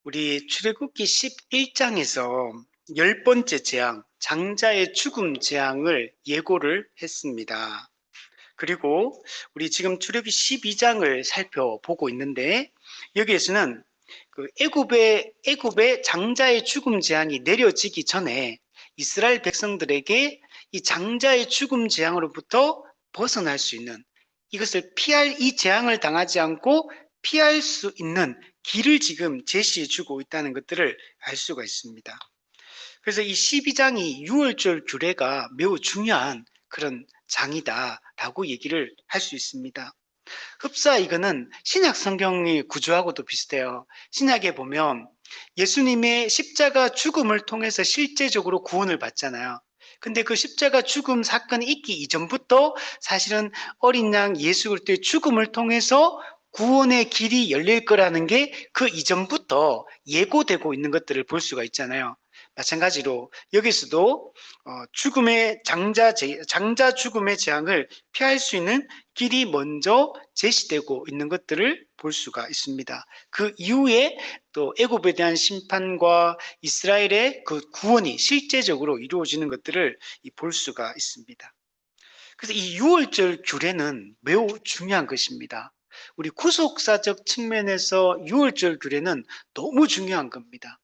우리 출애굽기 11장에서 10번째 재앙, 장자의 죽음 재앙을 예고를 했습니다. 그리고 우리 지금 출애굽기 12장을 살펴보고 있는데 여기에서는 애굽의 장자의 죽음 재앙이 내려지기 전에 이스라엘 백성들에게 이 장자의 죽음 재앙으로부터 벗어날 수 있는, 이것을 이 재앙을 당하지 않고 피할 수 있는 길을 지금 제시해 주고 있다는 것들을 알 수가 있습니다. 그래서 이 12장이 유월절 규례가 매우 중요한 그런 장이다라고 얘기를 할 수 있습니다. 흡사 이거는 신약 성경의 구조하고도 비슷해요. 신약에 보면 예수님의 십자가 죽음을 통해서 실제적으로 구원을 받잖아요. 근데 그 십자가 죽음 사건이 있기 이전부터 사실은 어린 양 예수 그리스도의 죽음을 통해서 구원의 길이 열릴 거라는 게 그 이전부터 예고되고 있는 것들을 볼 수가 있잖아요. 마찬가지로 여기서도 죽음의 장자 죽음의 재앙을 피할 수 있는 길이 먼저 제시되고 있는 것들을 볼 수가 있습니다. 그 이후에 또 애굽에 대한 심판과 이스라엘의 그 구원이 실제적으로 이루어지는 것들을 볼 수가 있습니다. 그래서 이 유월절 규례는 매우 중요한 것입니다. 우리 구속사적 측면에서 유월절 규례는 너무 중요한 겁니다.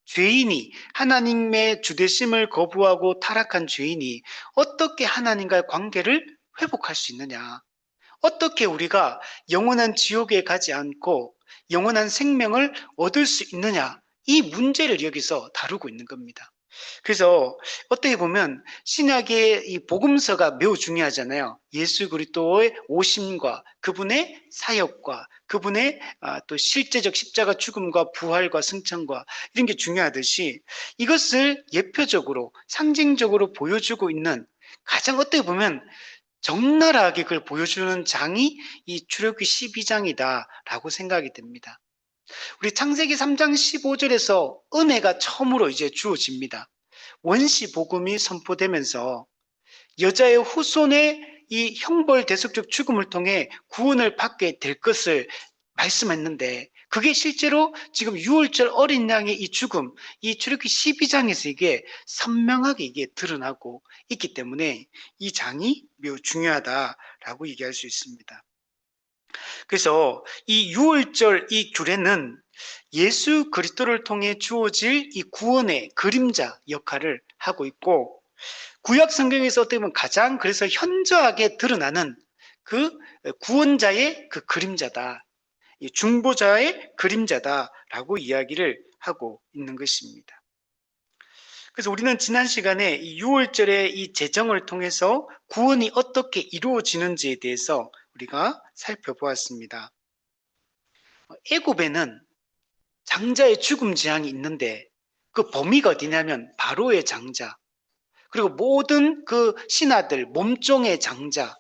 죄인이, 하나님의 주되심을 거부하고 타락한 죄인이 어떻게 하나님과의 관계를 회복할 수 있느냐, 어떻게 우리가 영원한 지옥에 가지 않고 영원한 생명을 얻을 수 있느냐, 이 문제를 여기서 다루고 있는 겁니다. 그래서 어떻게 보면 신약의 이 복음서가 매우 중요하잖아요. 예수 그리스도의 오심과 그분의 사역과 그분의 또 실제적 십자가 죽음과 부활과 승천과 이런 게 중요하듯이 이것을 예표적으로 상징적으로 보여주고 있는, 가장 어떻게 보면 적나라하게 그걸 보여주는 장이 이 출애굽기 12장이다라고 생각이 됩니다. 우리 창세기 3장 15절에서 은혜가 처음으로 이제 주어집니다. 원시 복음이 선포되면서 여자의 후손의 이 형벌 대속적 죽음을 통해 구원을 받게 될 것을 말씀했는데, 그게 실제로 지금 6월절 어린 양의 이 죽음, 이 출애굽기 12장에서 이게 선명하게 이게 드러나고 있기 때문에 이 장이 매우 중요하다라고 얘기할 수 있습니다. 그래서 이 6월절 이 규례는 예수 그리스도를 통해 주어질 이 구원의 그림자 역할을 하고 있고, 구약 성경에서 어떻게 보면 가장 그래서 현저하게 드러나는 그 구원자의 그 그림자다, 중보자의 그림자다라고 이야기를 하고 있는 것입니다. 그래서 우리는 지난 시간에 이 6월절의 이 제정을 통해서 구원이 어떻게 이루어지는지에 대해서 우리가 살펴보았습니다. 애굽에는 장자의 죽음 재앙이 있는데 그 범위가 어디냐면 바로의 장자, 그리고 모든 그 신하들 몸종의 장자,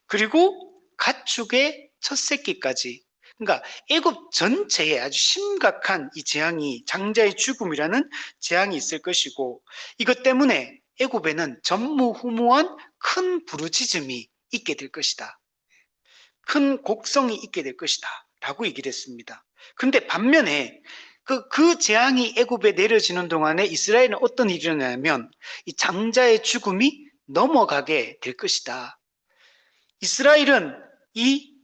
그리고 가축의 첫 새끼까지, 그러니까 애굽 전체에 아주 심각한 이 재앙이, 장자의 죽음이라는 재앙이 있을 것이고, 이것 때문에 애굽에는 전무후무한 큰 부르짖음이 있게 될 것이다, 큰 곡성이 있게 될 것이다 라고 얘기를 했습니다. 그런데 반면에 그 재앙이 애굽에 내려지는 동안에 이스라엘은 어떤 일이 일어나냐면 이 장자의 죽음이 넘어가게 될 것이다. 이스라엘은 이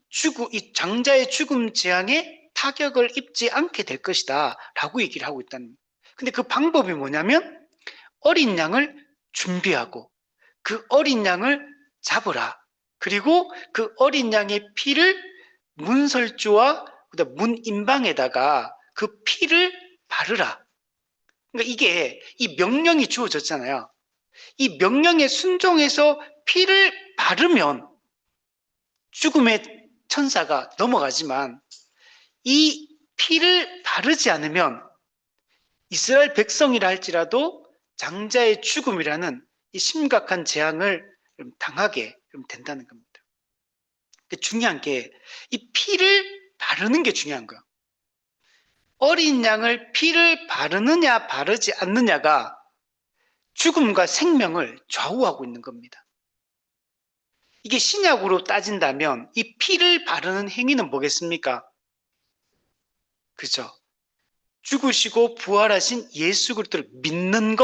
장자의 죽음 재앙에 타격을 입지 않게 될 것이다 라고 얘기를 하고 있다는 거예요. 근데 그 방법이 뭐냐면 어린 양을 준비하고 그 어린 양을 잡으라. 그리고 그 어린 양의 피를 문설주와 문인방에다가 그 피를 바르라. 그러니까 이게 이 명령이 주어졌잖아요. 이 명령에 순종해서 피를 바르면 죽음의 천사가 넘어가지만, 이 피를 바르지 않으면 이스라엘 백성이라 할지라도 장자의 죽음이라는 이 심각한 재앙을 당하게 된다는 겁니다. 중요한 게 이 피를 바르는 게 중요한 거예요. 어린 양을 피를 바르느냐 바르지 않느냐가 죽음과 생명을 좌우하고 있는 겁니다. 이게 신약으로 따진다면 이 피를 바르는 행위는 뭐겠습니까? 그죠? 죽으시고 부활하신 예수 그리스도를 믿는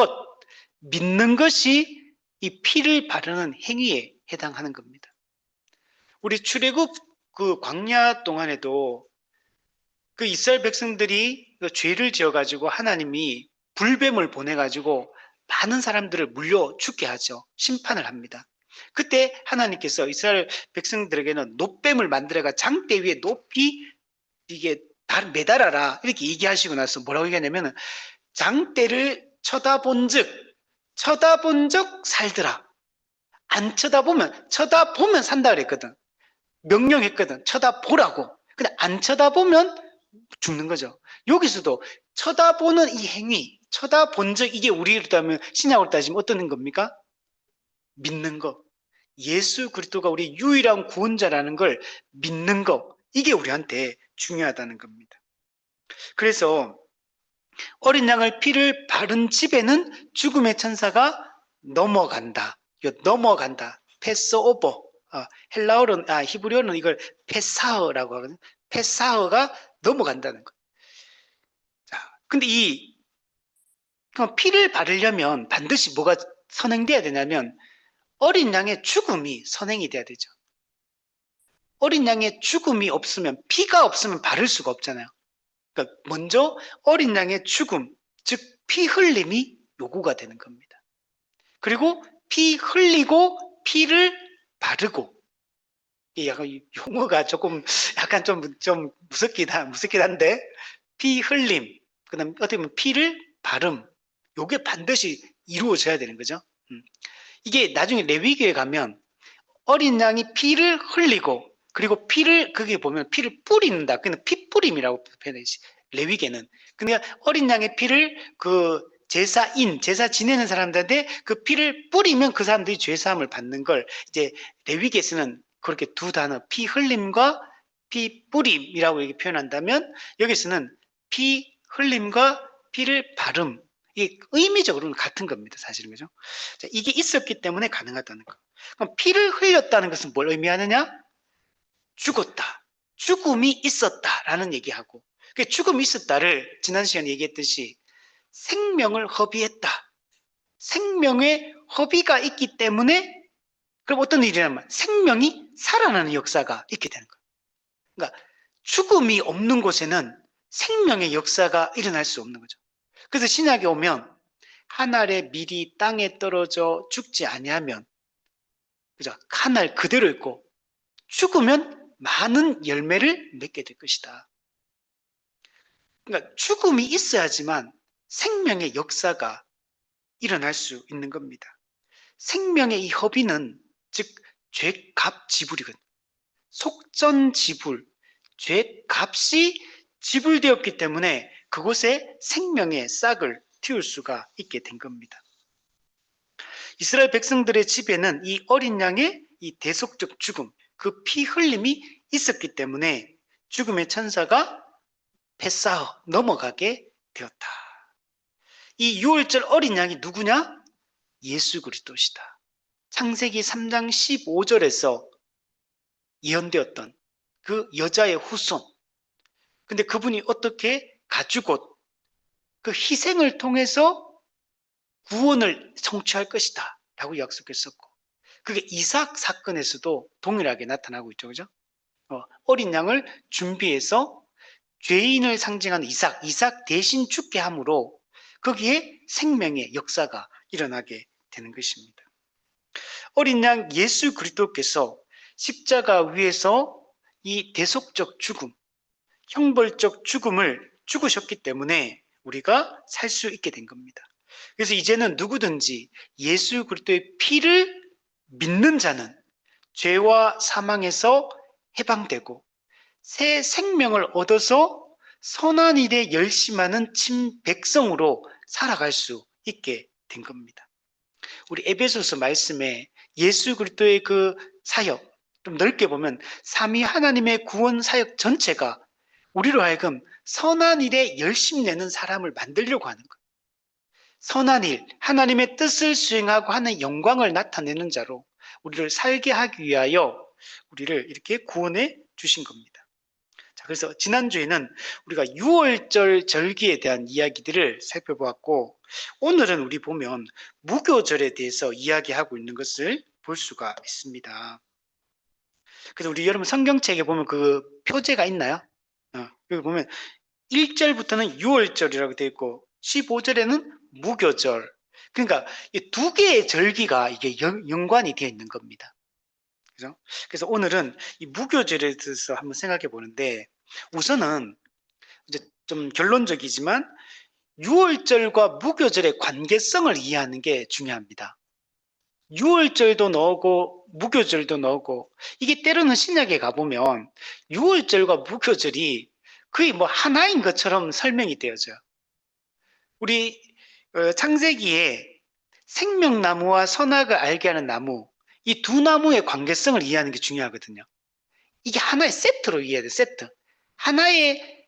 것이 이 피를 바르는 행위에 해당하는 겁니다. 우리 출애굽 그 광야 동안에도 그 이스라엘 백성들이 그 죄를 지어가지고 하나님이 불뱀을 보내가지고 많은 사람들을 물려 죽게 하죠. 심판을 합니다. 그때 하나님께서 이스라엘 백성들에게는 놋뱀을 만들어가 장대 위에 높이 이게 매달아라 이렇게 얘기하시고 나서 뭐라고 얘기하냐면 장대를 쳐다본 적 살더라. 안 쳐다보면 산다 그랬거든. 명령했거든. 쳐다보라고. 근데 안 쳐다보면 죽는 거죠. 여기서도 쳐다보는 이 행위, 쳐다본 적, 이게 우리로 따면 신약으로 따지면 어떤 겁니까? 믿는 거. 예수 그리스도가 우리 유일한 구원자라는 걸 믿는 거. 이게 우리한테 중요하다는 겁니다. 그래서 어린 양을 피를 바른 집에는 죽음의 천사가 넘어간다. 넘어간다. 패스오버. 헬라어로는, 히브리어는 이걸 페사흐라고 하거든요. 페사흐가 넘어간다는 거. 자, 근데 그럼 피를 바르려면 반드시 뭐가 선행돼야 되냐면 어린 양의 죽음이 선행이 돼야 되죠. 어린 양의 죽음이 없으면, 피가 없으면 바를 수가 없잖아요. 그러니까 먼저 어린 양의 죽음, 즉 피 흘림이 요구가 되는 겁니다. 그리고 피 흘리고 피를 바르고, 약간 용어가 약간 좀 무섭긴 한데, 피 흘림, 그다음 어떻게 보면 피를 바름, 요게 반드시 이루어져야 되는 거죠. 이게 나중에 레위기에 가면 어린 양이 피를 흘리고 그리고 거기에 보면 피를 뿌린다. 그냥 피뿌림이라고 표현하지. 레위기에는. 그러니까 어린 양의 피를 그 제사 지내는 사람들한테 그 피를 뿌리면 그 사람들이 죄사함을 받는 걸 이제 레위기에서는 그렇게 두 단어 피 흘림과 피 뿌림이라고 이렇게 표현한다면 여기서는 피 흘림과 피를 바름, 이게 의미적으로는 같은 겁니다. 사실은. 그죠? 자, 이게 있었기 때문에 가능하다는 거. 그럼 피를 흘렸다는 것은 뭘 의미하느냐? 죽었다. 죽음이 있었다라는 얘기하고, 그 죽음이 있었다를 지난 시간에 얘기했듯이 생명을 허비했다. 생명의 허비가 있기 때문에 그럼 어떤 일이냐면 생명이 살아나는 역사가 있게 되는 거예요. 그러니까 죽음이 없는 곳에는 생명의 역사가 일어날 수 없는 거죠. 그래서 신약에 오면 한 알의 밀이 땅에 떨어져 죽지 아니하면, 그죠? 한 알 그대로 있고 죽으면 많은 열매를 맺게 될 것이다. 그러니까 죽음이 있어야지만 생명의 역사가 일어날 수 있는 겁니다. 생명의 이 허비는 즉 죄값 지불이거든요. 속전지불, 죄값이 지불되었기 때문에 그곳에 생명의 싹을 틔울 수가 있게 된 겁니다. 이스라엘 백성들의 집에는 이 어린 양의 이 대속적 죽음, 그 피 흘림이 있었기 때문에 죽음의 천사가 패싸어 넘어가게 되었다. 이 6월절 어린 양이 누구냐? 예수 그리스도시다. 창세기 3장 15절에서 예언되었던 그 여자의 후손. 근데 그분이 어떻게 가죽옷, 그 희생을 통해서 구원을 성취할 것이다 라고 약속했었고, 그게 이삭 사건에서도 동일하게 나타나고 있죠. 그죠? 어린 양을 준비해서 죄인을 상징하는 이삭 대신 죽게 함으로 거기에 생명의 역사가 일어나게 되는 것입니다. 어린 양 예수 그리스도께서 십자가 위에서 이 대속적 죽음, 형벌적 죽음을 죽으셨기 때문에 우리가 살 수 있게 된 겁니다. 그래서 이제는 누구든지 예수 그리스도의 피를 믿는 자는 죄와 사망에서 해방되고 새 생명을 얻어서 선한 일에 열심하는 백성으로 살아갈 수 있게 된 겁니다. 우리 에베소서 말씀에 예수 그리스도의 그 사역, 좀 넓게 보면 삼위 하나님의 구원 사역 전체가 우리로 하여금 선한 일에 열심 내는 사람을 만들려고 하는 거예요. 선한 일, 하나님의 뜻을 수행하고 하는 영광을 나타내는 자로 우리를 살게 하기 위하여 우리를 이렇게 구원해 주신 겁니다. 자, 그래서 지난주에는 우리가 유월절 절기에 대한 이야기들을 살펴보았고, 오늘은 우리 보면 무교절에 대해서 이야기하고 있는 것을 볼 수가 있습니다. 그래서 우리 여러분 성경책에 보면 그 표제가 있나요? 여기 보면 1절부터는 유월절이라고 되어 있고 15절에는 무교절. 그러니까 이 두 개의 절기가 이게 연관이 되어 있는 겁니다. 그죠? 그래서 오늘은 이 무교절에 대해서 한번 생각해 보는데, 우선은 이제 좀 결론적이지만 유월절과 무교절의 관계성을 이해하는 게 중요합니다. 유월절도 나오고 무교절도 나오고, 이게 때로는 신약에 가보면 유월절과 무교절이 거의 뭐 하나인 것처럼 설명이 되어져요. 우리 창세기에 생명나무와 선악을 알게 하는 나무, 이 두 나무의 관계성을 이해하는 게 중요하거든요. 이게 하나의 세트로 이해해야 돼요. 세트. 하나의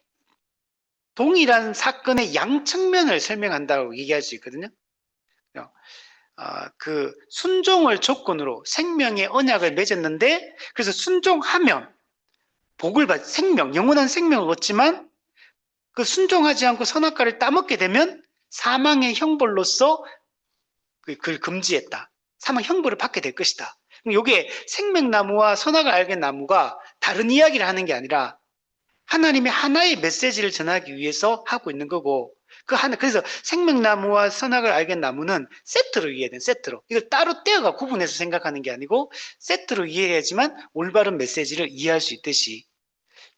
동일한 사건의 양측면을 설명한다고 얘기할 수 있거든요. 그 순종을 조건으로 생명의 언약을 맺었는데, 그래서 순종하면 복을 받, 생명, 영원한 생명을 얻지만, 그 순종하지 않고 선악과를 따먹게 되면 사망의 형벌로서 그걸 금지했다. 사망 형벌을 받게 될 것이다. 이게 생명나무와 선악을 알게 나무가 다른 이야기를 하는 게 아니라 하나님의 하나의 메시지를 전하기 위해서 하고 있는 거고, 그래서 생명나무와 선악을 알게 나무는 세트로 이해해야 돼, 세트로. 이걸 따로 떼어가 구분해서 생각하는 게 아니고 세트로 이해해야지만 올바른 메시지를 이해할 수 있듯이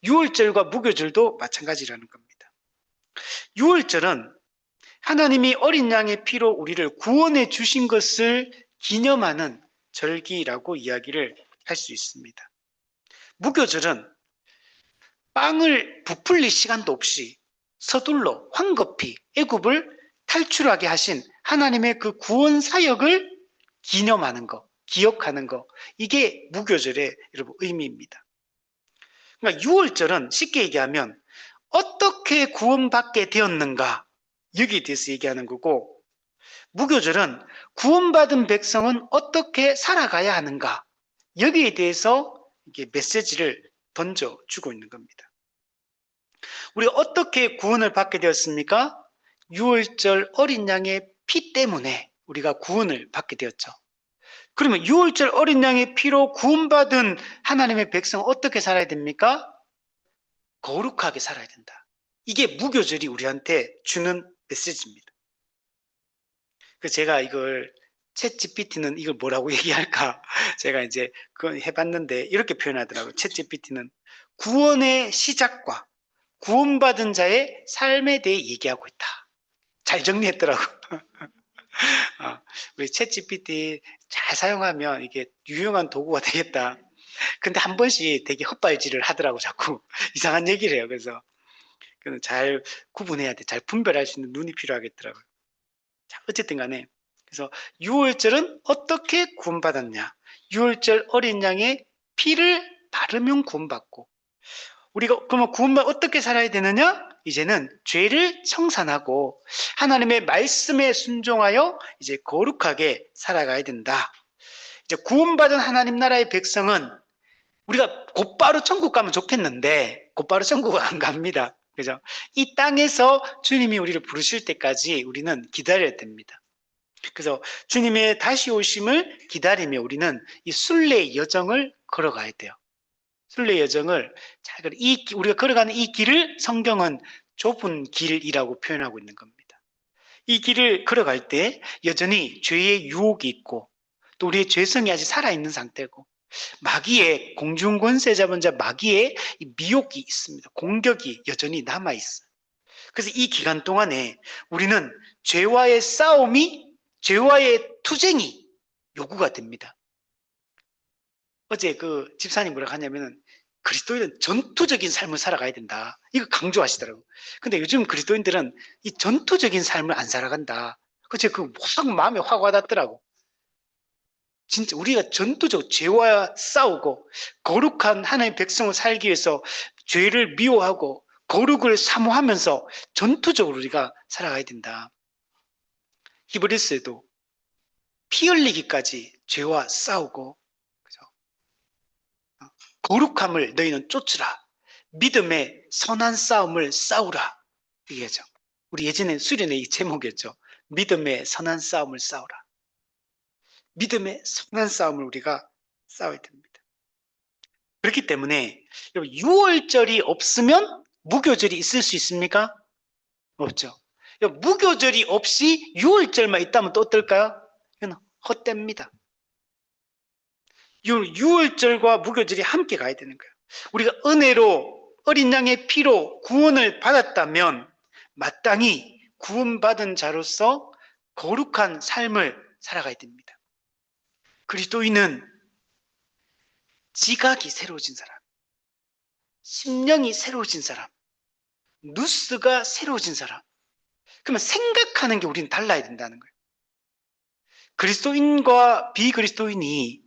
유월절과 무교절도 마찬가지라는 겁니다. 유월절은 하나님이 어린 양의 피로 우리를 구원해 주신 것을 기념하는 절기라고 이야기를 할 수 있습니다. 무교절은 빵을 부풀릴 시간도 없이 서둘러 황급히 애굽을 탈출하게 하신 하나님의 그 구원 사역을 기념하는 것, 기억하는 것, 이게 무교절의 여러분 의미입니다. 그러니까 유월절은 쉽게 얘기하면 어떻게 구원받게 되었는가, 여기에 대해서 얘기하는 거고, 무교절은 구원받은 백성은 어떻게 살아가야 하는가, 여기에 대해서 이게 메시지를 던져주고 있는 겁니다. 우리가 어떻게 구원을 받게 되었습니까? 유월절 어린 양의 피 때문에 우리가 구원을 받게 되었죠. 그러면 유월절 어린 양의 피로 구원받은 하나님의 백성은 어떻게 살아야 됩니까? 거룩하게 살아야 된다. 이게 무교절이 우리한테 주는 메시지입니다. 그래서 제가 이걸 챗GPT는 이걸 뭐라고 얘기할까? 제가 이제 그걸 해봤는데 이렇게 표현하더라고요. 챗GPT는 구원의 시작과 구원받은 자의 삶에 대해 얘기하고 있다. 잘 정리했더라고. 우리 챗GPT 잘 사용하면 이게 유용한 도구가 되겠다. 근데 한 번씩 되게 헛발질을 하더라고, 자꾸. 이상한 얘기를 해요. 그래서 잘 구분해야 돼. 잘 분별할 수 있는 눈이 필요하겠더라고요. 자, 어쨌든 간에. 그래서 유월절은 어떻게 구원받았냐? 유월절 어린 양의 피를 바르면 구원받고, 우리가 그러면 구원받 어떻게 살아야 되느냐? 이제는 죄를 청산하고 하나님의 말씀에 순종하여 이제 거룩하게 살아가야 된다. 이제 구원받은 하나님 나라의 백성은 우리가 곧바로 천국 가면 좋겠는데 곧바로 천국은 안 갑니다. 그죠? 이 땅에서 주님이 우리를 부르실 때까지 우리는 기다려야 됩니다. 그래서 주님의 다시 오심을 기다리며 우리는 이 순례의 여정을 걸어가야 돼요. 순례 여정을 우리가 걸어가는 이 길을 성경은 좁은 길이라고 표현하고 있는 겁니다. 이 길을 걸어갈 때 여전히 죄의 유혹이 있고 또 우리의 죄성이 아직 살아있는 상태고 마귀의 공중권세 잡은 자 마귀의 미혹이 있습니다. 공격이 여전히 남아있어요. 그래서 이 기간 동안에 우리는 죄와의 싸움이, 죄와의 투쟁이 요구가 됩니다. 어제 그 집사님 뭐라고 하냐면은 그리스도인은 전투적인 삶을 살아가야 된다. 이거 강조하시더라고. 근데 요즘 그리스도인들은 이 전투적인 삶을 안 살아간다. 그치? 확 마음에 확 와닿더라고. 진짜 우리가 전투적 죄와 싸우고 거룩한 하나님의 백성을 살기 위해서 죄를 미워하고 거룩을 사모하면서 전투적으로 우리가 살아가야 된다. 히브리서에도 피 흘리기까지 죄와 싸우고 거룩함을 너희는 쫓으라. 믿음의 선한 싸움을 싸우라. 이게죠. 우리 예전에 수련회 이 제목이었죠. 믿음의 선한 싸움을 싸우라. 믿음의 선한 싸움을 우리가 싸워야 됩니다. 그렇기 때문에 6월절이 없으면 무교절이 있을 수 있습니까? 없죠. 무교절이 없이 6월절만 있다면 또 어떨까요? 이건 헛됩니다. 6월절과 무교절이 함께 가야 되는 거예요. 우리가 은혜로 어린 양의 피로 구원을 받았다면 마땅히 구원받은 자로서 거룩한 삶을 살아가야 됩니다. 그리스도인은 지각이 새로워진 사람, 심령이 새로워진 사람, 누스가 새로워진 사람. 그러면 생각하는 게 우리는 달라야 된다는 거예요. 그리스도인과 비그리스도인이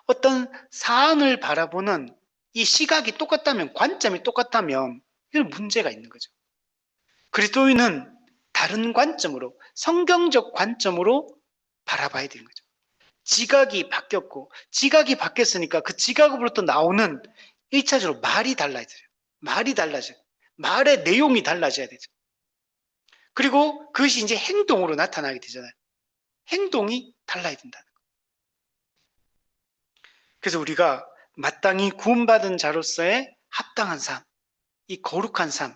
어떤 사안을 바라보는 이 시각이 똑같다면, 관점이 똑같다면 이건 문제가 있는 거죠. 그리스도인은 다른 관점으로, 성경적 관점으로 바라봐야 되는 거죠. 지각이 바뀌었고, 지각이 바뀌었으니까 그 지각으로부터 나오는 1차적으로 말이 달라져요. 말이 달라져요. 말의 내용이 달라져야 되죠. 그리고 그것이 이제 행동으로 나타나게 되잖아요. 행동이 달라야 된다는 거예요. 그래서 우리가 마땅히 구원받은 자로서의 합당한 삶, 이 거룩한 삶,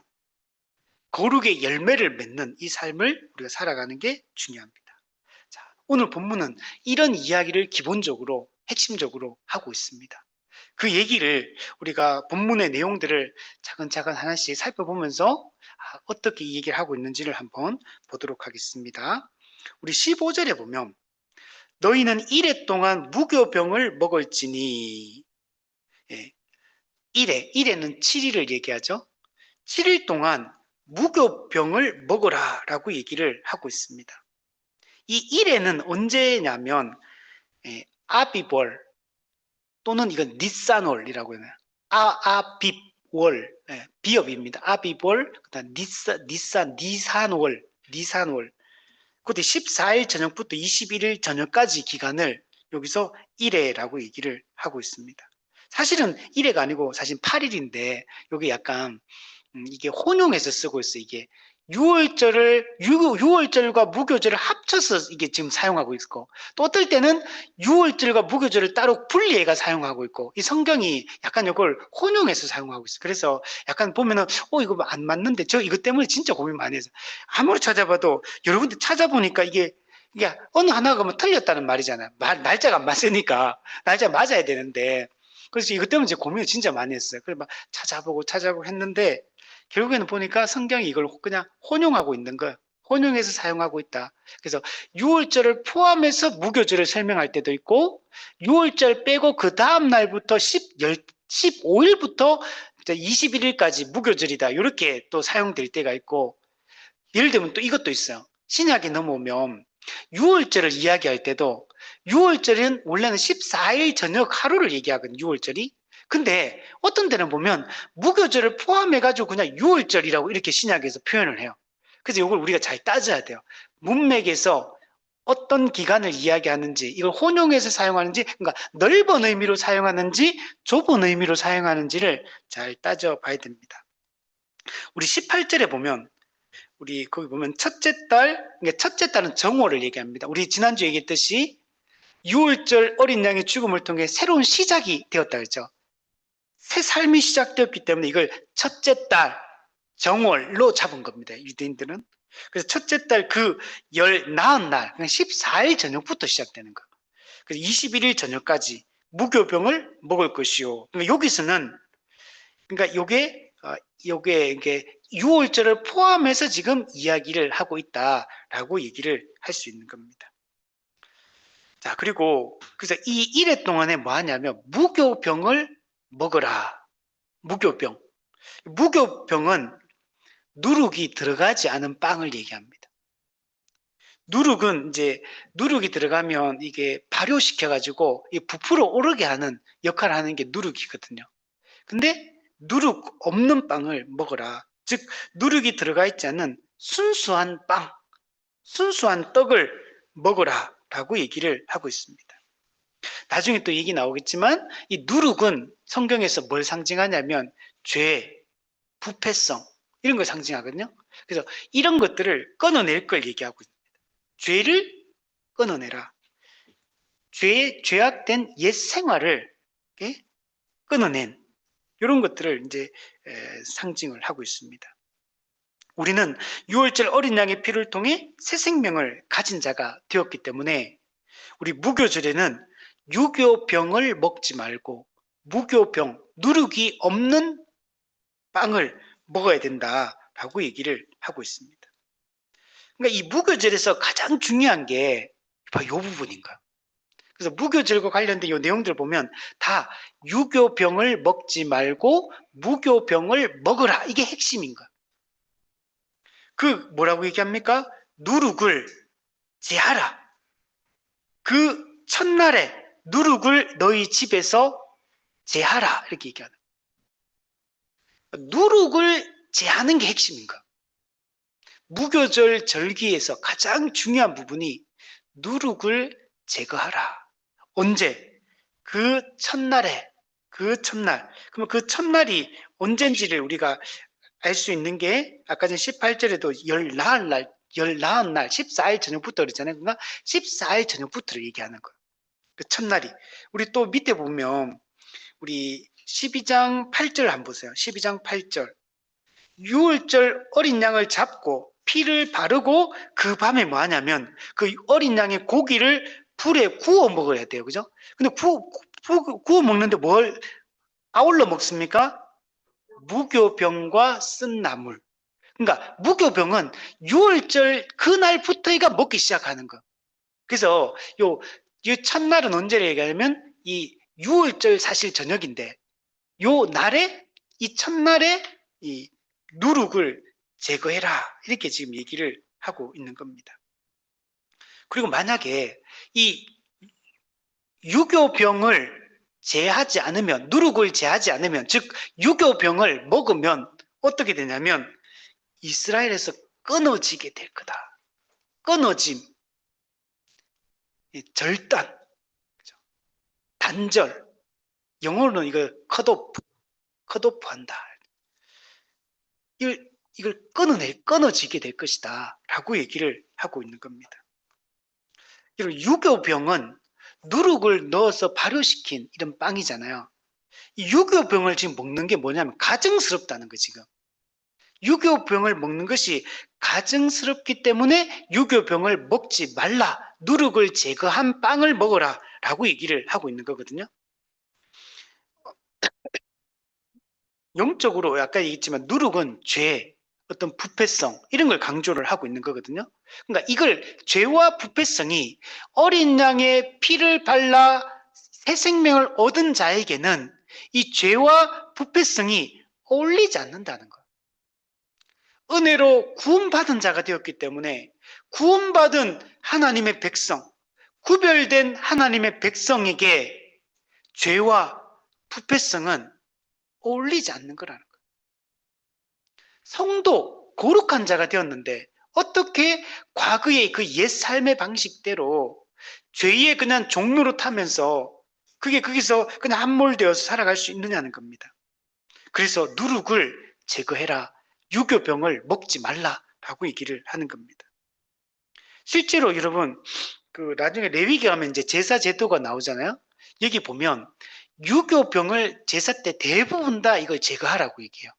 거룩의 열매를 맺는 이 삶을 우리가 살아가는 게 중요합니다. 자, 오늘 본문은 이런 이야기를 기본적으로, 핵심적으로 하고 있습니다. 그 얘기를 우리가 본문의 내용들을 차근차근 하나씩 살펴보면서 어떻게 이 얘기를 하고 있는지를 한번 보도록 하겠습니다. 우리 15절에 보면 너희는 이레 동안 무교병을 먹을지니, 예, 이레는 7일을 얘기하죠. 7일 동안 무교병을 먹어라 라고 얘기를 하고 있습니다. 이 이레는 언제냐면 아비벌 또는 이건 니산월이라고 해요. 아비월, 비읍입니다. 아비벌, 그다음 니산월. 그때 14일 저녁부터 21일 저녁까지 기간을 여기서 1회라고 얘기를 하고 있습니다. 사실은 1회가 아니고 사실 8일인데 여기 약간 이게 혼용해서 쓰고 있어요. 이게 6월절과 무교절을 합쳐서 이게 지금 사용하고 있고, 또 어떨 때는 6월절과 무교절을 따로 분리해가 사용하고 있고, 이 성경이 약간 이걸 혼용해서 사용하고 있어요. 그래서 약간 보면은 이거 안 맞는데 저 이것 때문에 진짜 고민 많이 해서 아무리 찾아봐도, 여러분들 찾아보니까 이게 어느 하나가 뭐 틀렸다는 말이잖아요. 날짜가 안 맞으니까 날짜 맞아야 되는데, 그래서 이것 때문에 이제 고민을 진짜 많이 했어요. 그래서 막 찾아보고 했는데 결국에는 보니까 성경이 이걸 그냥 혼용하고 있는 거예요. 혼용해서 사용하고 있다. 그래서 6월절을 포함해서 무교절을 설명할 때도 있고, 6월절 빼고 그 다음 날부터 15일부터 21일까지 무교절이다. 이렇게 또 사용될 때가 있고, 예를 들면 또 이것도 있어요. 신약에 넘어오면 6월절을 이야기할 때도 6월절은 원래는 14일 저녁 하루를 얘기하거든요. 6월절이. 근데 어떤 데는 보면 무교절을 포함해가지고 그냥 6월절이라고 이렇게 신약에서 표현을 해요. 그래서 이걸 우리가 잘 따져야 돼요. 문맥에서 어떤 기간을 이야기하는지, 이걸 혼용해서 사용하는지, 그러니까 넓은 의미로 사용하는지 좁은 의미로 사용하는지를 잘 따져봐야 됩니다. 우리 18절에 보면, 우리 거기 보면 첫째 딸은 정오를 얘기합니다. 우리 지난주 얘기했듯이 6월절 어린 양의 죽음을 통해 새로운 시작이 되었다 그랬죠. 새 삶이 시작되었기 때문에 이걸 첫째 달 정월로 잡은 겁니다. 유대인들은. 그래서 첫째 달 그 나은 날, 14일 저녁부터 시작되는 거. 그래서 21일 저녁까지 무교병을 먹을 것이요. 그러니까 여기서는, 그러니까 요게 이게 6월절을 포함해서 지금 이야기를 하고 있다라고 얘기를 할 수 있는 겁니다. 자, 그리고 그래서 이 일회 동안에 뭐 하냐면 무교병을 먹어라. 무교병. 무교병은 누룩이 들어가지 않은 빵을 얘기합니다. 누룩은 이제 누룩이 들어가면 이게 발효시켜가지고 부풀어 오르게 하는 역할을 하는 게 누룩이거든요. 근데 누룩 없는 빵을 먹어라. 즉 누룩이 들어가 있지 않은 순수한 빵, 순수한 떡을 먹어라 라고 얘기를 하고 있습니다. 나중에 또 얘기 나오겠지만 이 누룩은 성경에서 뭘 상징하냐면 죄, 부패성 이런 걸 상징하거든요. 그래서 이런 것들을 끊어낼 걸 얘기하고 있습니다. 죄를 끊어내라. 죄악된 옛 생활을 끊어낸 이런 것들을 이제 상징을 하고 있습니다. 우리는 유월절 어린 양의 피를 통해 새 생명을 가진 자가 되었기 때문에 우리 무교절에는 유교병을 먹지 말고 무교병, 누룩이 없는 빵을 먹어야 된다라고 얘기를 하고 있습니다. 그러니까 이 무교절에서 가장 중요한 게 바로 이 부분인 거야. 그래서 무교절과 관련된 이 내용들 보면 다 유교병을 먹지 말고 무교병을 먹으라. 이게 핵심인 거야. 그 뭐라고 얘기합니까? 누룩을 제하라. 그 첫날에 누룩을 너희 집에서 제하라. 이렇게 얘기하는 거야. 누룩을 제하는 게 핵심인 거야. 무교절 절기에서 가장 중요한 부분이 누룩을 제거하라. 언제? 그 첫날에, 그 첫날. 그러면 그 첫날이 언젠지를 우리가 알 수 있는 게 아까 전 18절에도 열 나은 날 14일 저녁부터 그러잖아요. 그러니까 14일 저녁부터를 얘기하는 거예요. 그 첫날이. 우리 또 밑에 보면 우리 12장 8절 한번 보세요. 12장 8절. 유월절 어린 양을 잡고 피를 바르고 그 밤에 뭐 하냐면 그 어린 양의 고기를 불에 구워 먹어야 돼요. 그죠? 근데 구워 먹는데 뭘 아울러 먹습니까? 무교병과 쓴 나물. 그러니까 무교병은 유월절 그날부터가 먹기 시작하는 거. 그래서 이 첫날은 언제 얘기하냐면 이 유월절 사실 저녁인데 요 날에 이 첫날에 이 누룩을 제거해라 이렇게 지금 얘기를 하고 있는 겁니다. 그리고 만약에 이 유교병을 제하지 않으면 누룩을 제하지 않으면 즉 유교병을 먹으면 어떻게 되냐면 이스라엘에서 끊어지게 될 거다. 끊어짐, 절단, 단절, 영어로는 이걸 컷오프 한다. 이걸 끊어지게 될 것이다 라고 얘기를 하고 있는 겁니다. 유교병은 누룩을 넣어서 발효시킨 이런 빵이잖아요. 이 유교병을 지금 먹는 게 뭐냐면 가증스럽다는 거 지금. 유교병을 먹는 것이 가증스럽기 때문에 유교병을 먹지 말라. 누룩을 제거한 빵을 먹어라 라고 얘기를 하고 있는 거거든요. 영적으로 아까 얘기했지만 누룩은 죄, 어떤 부패성 이런 걸 강조를 하고 있는 거거든요. 그러니까 이걸 죄와 부패성이 어린 양의 피를 발라 새 생명을 얻은 자에게는 이 죄와 부패성이 어울리지 않는다는 거예요. 은혜로 구원받은 자가 되었기 때문에 구원받은 하나님의 백성, 구별된 하나님의 백성에게 죄와 부패성은 어울리지 않는 거라는 거예요. 성도, 거룩한 자가 되었는데 어떻게 과거의 그 옛 삶의 방식대로 죄의 그냥 종로로 타면서 그게 거기서 그냥 함몰되어서 살아갈 수 있느냐는 겁니다. 그래서 누룩을 제거해라. 유교병을 먹지 말라라고 얘기를 하는 겁니다. 실제로 여러분 그 나중에 레위기 가면 이제 제사 제도가 나오잖아요. 여기 보면 유교병을 제사 때 대부분 다 이걸 제거하라고 얘기해요.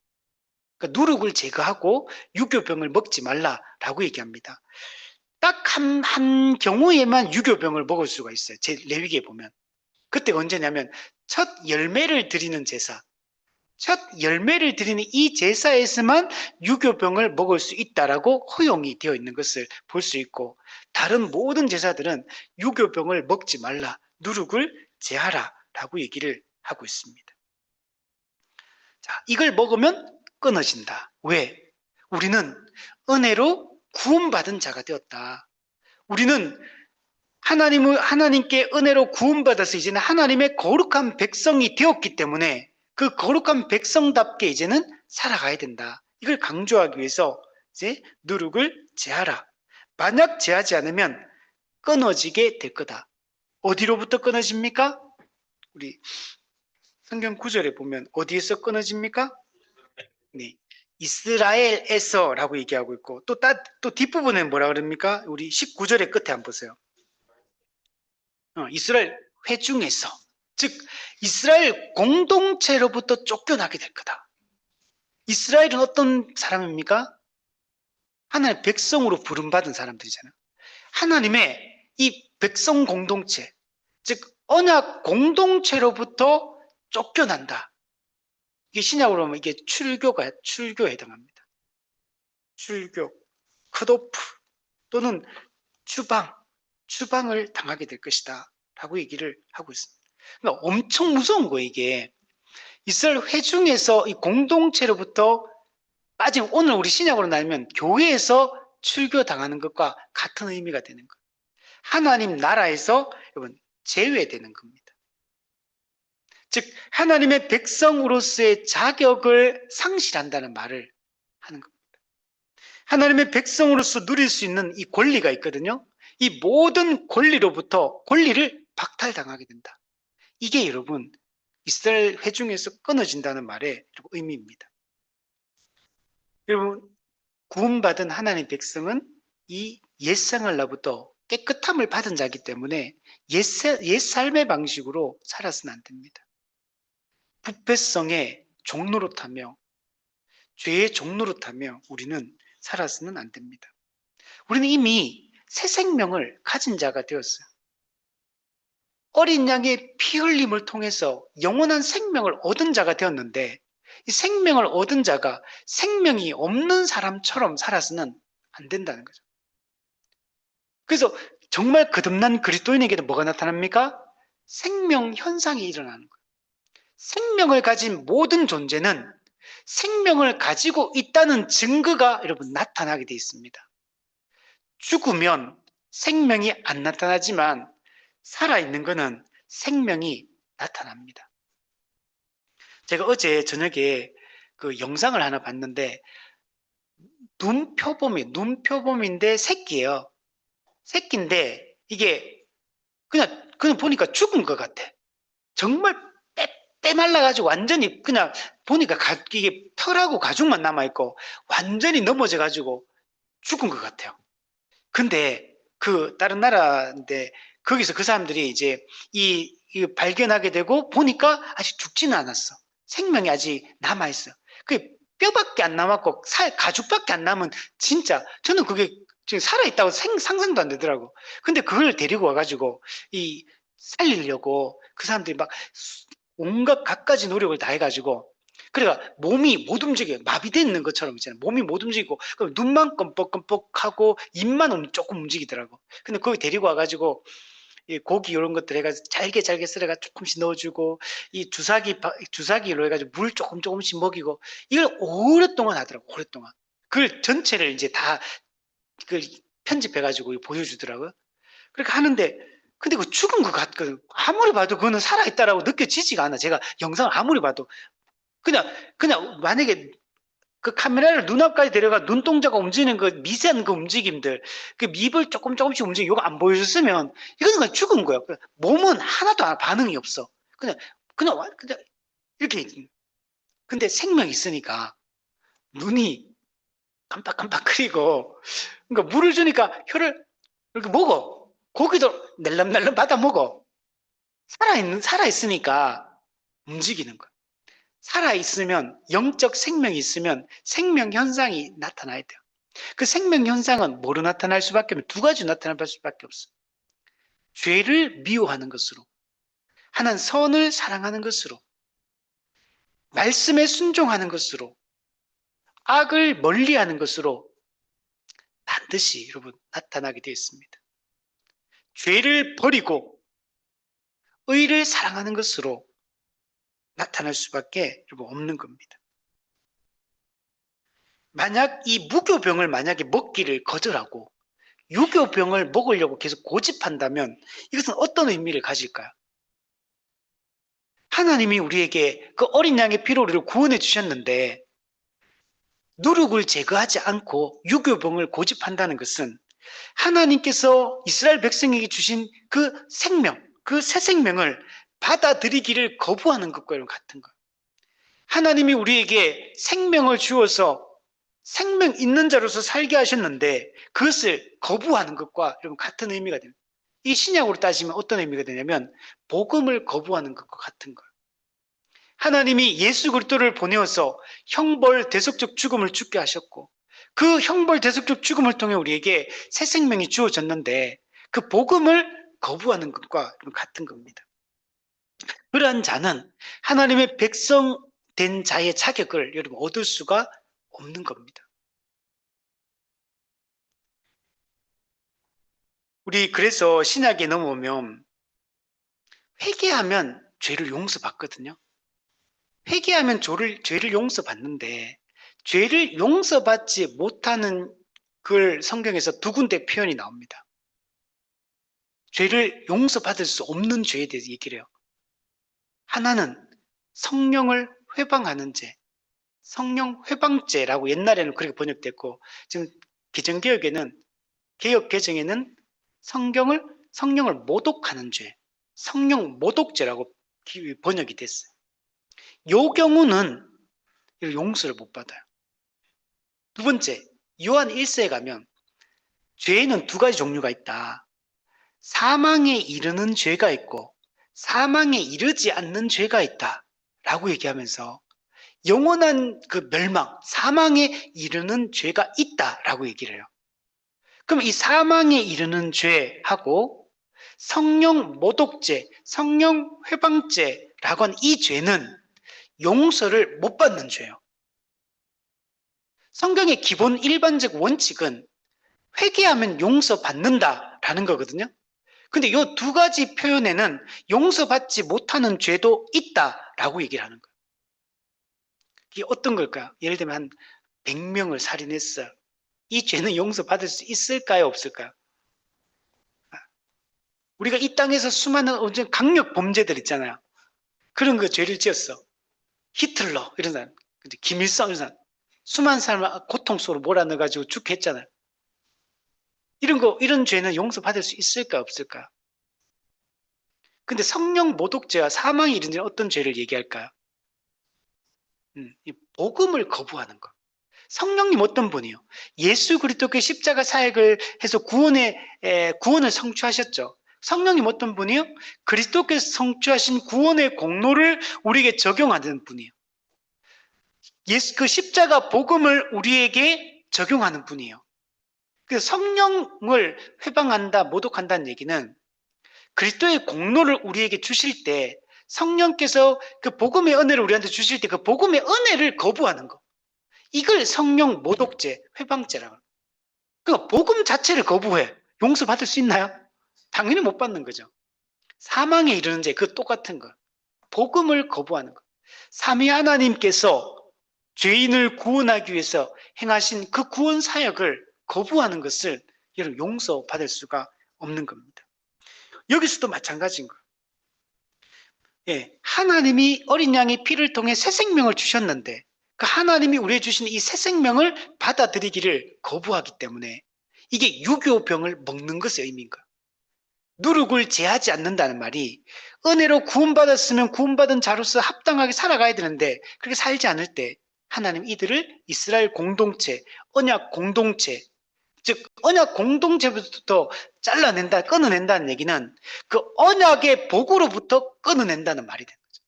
그러니까 누룩을 제거하고 유교병을 먹지 말라라고 얘기합니다. 딱 한 경우에만 유교병을 먹을 수가 있어요. 제 레위기에 보면. 그때 언제냐면 첫 열매를 드리는 제사. 첫 열매를 드리는 이 제사에서만 유교병을 먹을 수 있다라고 허용이 되어 있는 것을 볼 수 있고 다른 모든 제사들은 유교병을 먹지 말라, 누룩을 제하라 라고 얘기를 하고 있습니다. 자, 이걸 먹으면 끊어진다. 왜? 우리는 은혜로 구원받은 자가 되었다. 우리는 하나님께 은혜로 구원받아서 이제는 하나님의 거룩한 백성이 되었기 때문에 그 거룩한 백성답게 이제는 살아가야 된다. 이걸 강조하기 위해서 이제 누룩을 제하라. 만약 제하지 않으면 끊어지게 될 거다. 어디로부터 끊어집니까? 우리 성경 구절에 보면 어디에서 끊어집니까? 네. 이스라엘에서라고 얘기하고 있고 또 뒷부분에 뭐라 그럽니까? 우리 19절의 끝에 한번 보세요. 이스라엘 회중에서, 즉 이스라엘 공동체로부터 쫓겨나게 될 거다. 이스라엘은 어떤 사람입니까? 하나님의 백성으로 부름받은 사람들이잖아요. 하나님의 이 백성 공동체, 즉 언약 공동체로부터 쫓겨난다. 이게 신약으로 보면 이게 출교에 해당합니다. 출교, 컷오프 또는 추방을 당하게 될 것이다 라고 얘기를 하고 있습니다. 그러니까 엄청 무서운 거예요. 이게 이스라엘 회중에서 이 공동체로부터 빠지면, 오늘 우리 신약으로 나누면 교회에서 출교당하는 것과 같은 의미가 되는 거예요. 하나님 나라에서 여러분 제외되는 겁니다. 즉 하나님의 백성으로서의 자격을 상실한다는 말을 하는 겁니다. 하나님의 백성으로서 누릴 수 있는 이 권리가 있거든요. 이 모든 권리를 박탈당하게 된다. 이게 여러분 이스라엘 회중에서 끊어진다는 말의 의미입니다. 여러분, 구원받은 하나님의 백성은 이 옛생활로부터 깨끗함을 받은 자이기 때문에 옛 삶의 방식으로 살아서는 안 됩니다. 부패성의 종노릇하며 죄의 종노릇하며 우리는 살아서는 안 됩니다. 우리는 이미 새 생명을 가진 자가 되었어요. 어린 양의 피 흘림을 통해서 영원한 생명을 얻은 자가 되었는데, 이 생명을 얻은 자가 생명이 없는 사람처럼 살아서는 안 된다는 거죠. 그래서 정말 거듭난 그리스도인에게도 뭐가 나타납니까? 생명 현상이 일어나는 거예요. 생명을 가진 모든 존재는 생명을 가지고 있다는 증거가 여러분 나타나게 되어 있습니다. 죽으면 생명이 안 나타나지만 살아있는 것은 생명이 나타납니다. 제가 어제 저녁에 그 영상을 하나 봤는데, 눈표범인데 새끼예요. 새끼인데 이게 그냥 보니까 죽은 것 같아. 정말 빼 말라가지고 완전히 그냥 보니까 이게 털하고 가죽만 남아있고 완전히 넘어져가지고 죽은 것 같아요. 근데 그 다른 나라인데 거기서 그 사람들이 이제 이 발견하게 되고 보니까 아직 죽지는 않았어. 생명이 아직 남아있어. 그 뼈밖에 안 남았고 가죽밖에 안 남은, 진짜 저는 그게 지금 살아있다고 상상도 안 되더라고. 근데 그걸 데리고 와가지고 살리려고 그 사람들이 막 온갖 갖가지 노력을 다 해가지고, 그러니까 몸이 못 움직여요. 마비되어 있는 것처럼 있잖아요. 몸이 못 움직이고 그럼 눈만 껌뻑껌뻑하고 입만 조금 움직이더라고. 근데 거기 데리고 와가지고 고기 이런 것들 해가지고 잘게 썰어가 조금씩 넣어주고, 이 주사기로 해가지고 물 조금씩 먹이고, 이걸 오랫동안 하더라고. 오랫동안 그걸 전체를 이제 다 그걸 편집해가지고 보여주더라고요. 그렇게 하는데, 근데 그 죽은 것 같거든. 아무리 봐도 그거는 살아있다라고 느껴지지가 않아. 제가 영상을 아무리 봐도 그냥 만약에 그 카메라를 눈앞까지 데려가 눈동자가 움직이는 그 미세한 그 움직임들, 그 입을 조금씩 움직이고 이거 안 보여줬으면 이거는 그냥 죽은 거야. 몸은 하나도 반응이 없어. 그냥 이렇게. 근데 생명이 있으니까 눈이 깜빡깜빡거리고, 그러니까 물을 주니까 혀를 이렇게 먹어. 고기도 날름날름 받아 먹어. 살아있으니까 움직이는 거야. 살아있으면, 영적 생명이 있으면 생명 현상이 나타나야 돼요. 그 생명 현상은 뭐로 나타날 수밖에 없어요? 두 가지로 나타날 수밖에 없어요. 죄를 미워하는 것으로, 하나는 선을 사랑하는 것으로, 말씀에 순종하는 것으로, 악을 멀리하는 것으로 반드시 여러분 나타나게 되어 있습니다. 죄를 버리고 의를 사랑하는 것으로 나타날 수밖에 없는 겁니다. 만약 이 무교병을 만약에 먹기를 거절하고 유교병을 먹으려고 계속 고집한다면 이것은 어떤 의미를 가질까요? 하나님이 우리에게 그 어린 양의 피로 우리를 구원해 주셨는데 누룩을 제거하지 않고 유교병을 고집한다는 것은 하나님께서 이스라엘 백성에게 주신 그 생명, 그 새 생명을 받아들이기를 거부하는 것과 같은 것. 하나님이 우리에게 생명을 주어서 생명 있는 자로서 살게 하셨는데 그것을 거부하는 것과 여러분 같은 의미가 됩니다. 이 신약으로 따지면 어떤 의미가 되냐면 복음을 거부하는 것과 같은 거예요. 하나님이 예수 그리스도를 보내어서 형벌 대속적 죽음을 죽게 하셨고 그 형벌 대속적 죽음을 통해 우리에게 새 생명이 주어졌는데 그 복음을 거부하는 것과 같은 겁니다. 그러한 자는 하나님의 백성 된 자의 자격을 여러분 얻을 수가 없는 겁니다. 우리 그래서 신약에 넘어오면 회개하면 죄를 용서받거든요. 회개하면 죄를 용서받는데 죄를 용서받지 못하는 걸 성경에서 두 군데 표현이 나옵니다. 죄를 용서받을 수 없는 죄에 대해서 얘기를 해요. 하나는 성령을 회방하는 죄, 성령 회방죄라고 옛날에는 그렇게 번역됐고 지금 개정개혁에는 개혁 개정에는 성령을 모독하는 죄, 성령 모독죄라고 번역이 됐어요. 요 경우는 용서를 못 받아요. 두 번째, 요한 1서에 가면 죄에는 두 가지 종류가 있다. 사망에 이르는 죄가 있고 사망에 이르지 않는 죄가 있다 라고 얘기하면서 영원한 그 멸망, 사망에 이르는 죄가 있다라고 얘기를 해요. 그럼 이 사망에 이르는 죄하고 성령 모독죄, 성령 회방죄라고 하는 이 죄는 용서를 못 받는 죄예요. 성경의 기본 일반적 원칙은 회개하면 용서받는다라는 거거든요. 근데 이 두 가지 표현에는 용서받지 못하는 죄도 있다라고 얘기를 하는 거예요. 이게 어떤 걸까요? 예를 들면 한 100명을 살인했어요. 이 죄는 용서받을 수 있을까요? 없을까요? 우리가 이 땅에서 수많은 강력 범죄들 있잖아요. 그런 거 죄를 지었어. 히틀러 이런 사람, 김일성 이런 사람, 수많은 사람을 고통 속으로 몰아넣어가지고 죽게 했잖아요. 이런 죄는 용서받을 수 있을까 없을까? 근데 성령 모독죄와 사망이 이런 죄는 어떤 죄를 얘기할까요? 이 복음을 거부하는 것. 성령님 어떤 분이요? 예수 그리스도의 십자가 사역을 해서 구원을 성취하셨죠. 성령님 어떤 분이요? 그리스도께서 성취하신 구원의 공로를 우리에게 적용하는 분이에요. 그 십자가 복음을 우리에게 적용하는 분이에요. 그래서 성령을 회방한다, 모독한다는 얘기는 그리스도의 공로를 우리에게 주실 때 성령께서 그 복음의 은혜를 우리한테 주실 때 그 복음의 은혜를 거부하는 거. 이걸 성령 모독죄, 회방죄라고 합니다. 그러니까 복음 자체를 거부해. 용서받을 수 있나요? 당연히 못 받는 거죠. 사망에 이르는 죄, 그 똑같은 거. 복음을 거부하는 거. 삼위 하나님께서 죄인을 구원하기 위해서 행하신 그 구원 사역을 거부하는 것을 여러분 용서받을 수가 없는 겁니다. 여기서도 마찬가지인 거예요. 예, 하나님이 어린 양의 피를 통해 새 생명을 주셨는데 그 하나님이 우리에게 주신 이 새 생명을 받아들이기를 거부하기 때문에 이게 유교병을 먹는 것의 의미인 거예요. 누룩을 제하지 않는다는 말이 은혜로 구원받았으면 구원받은 자로서 합당하게 살아가야 되는데 그렇게 살지 않을 때 하나님 이들을 이스라엘 공동체, 언약 공동체, 즉 언약 공동체부터 잘라낸다, 끊어낸다는 얘기는 그 언약의 복으로부터 끊어낸다는 말이 되는 거죠.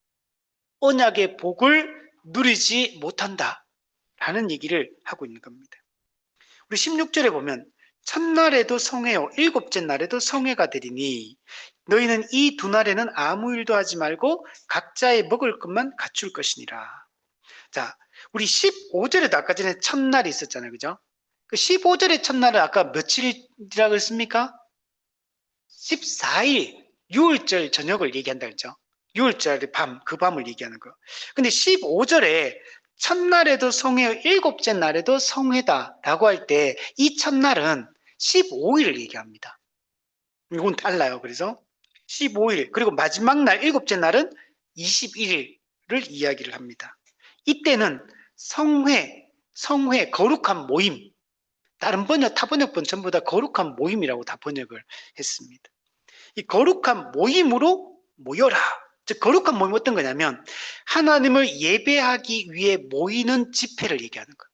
언약의 복을 누리지 못한다라는 얘기를 하고 있는 겁니다. 우리 16절에 보면 첫날에도 성회요 일곱째 날에도 성회가 되리니 너희는 이 두 날에는 아무 일도 하지 말고 각자의 먹을 것만 갖출 것이니라. 자, 우리 15절에도 아까 전에 첫날이 있었잖아요. 그죠? 그 15절의 첫날은 아까 며칠이라고 했습니까? 14일, 6월절 저녁을 얘기한다 그랬죠? 6월절의 밤, 그 밤을 얘기하는 거. 근데 15절에 첫날에도 성회, 일곱째 날에도 성회다라고 할 때 이 첫날은 15일을 얘기합니다. 이건 달라요. 그래서 15일, 그리고 마지막 날, 일곱째 날은 21일을 이야기를 합니다. 이때는 성회, 거룩한 모임, 다른 타 번역본 전부 다 거룩한 모임이라고 다 번역을 했습니다. 이 거룩한 모임으로 모여라. 즉 거룩한 모임은 어떤 거냐면 하나님을 예배하기 위해 모이는 집회를 얘기하는 거예요.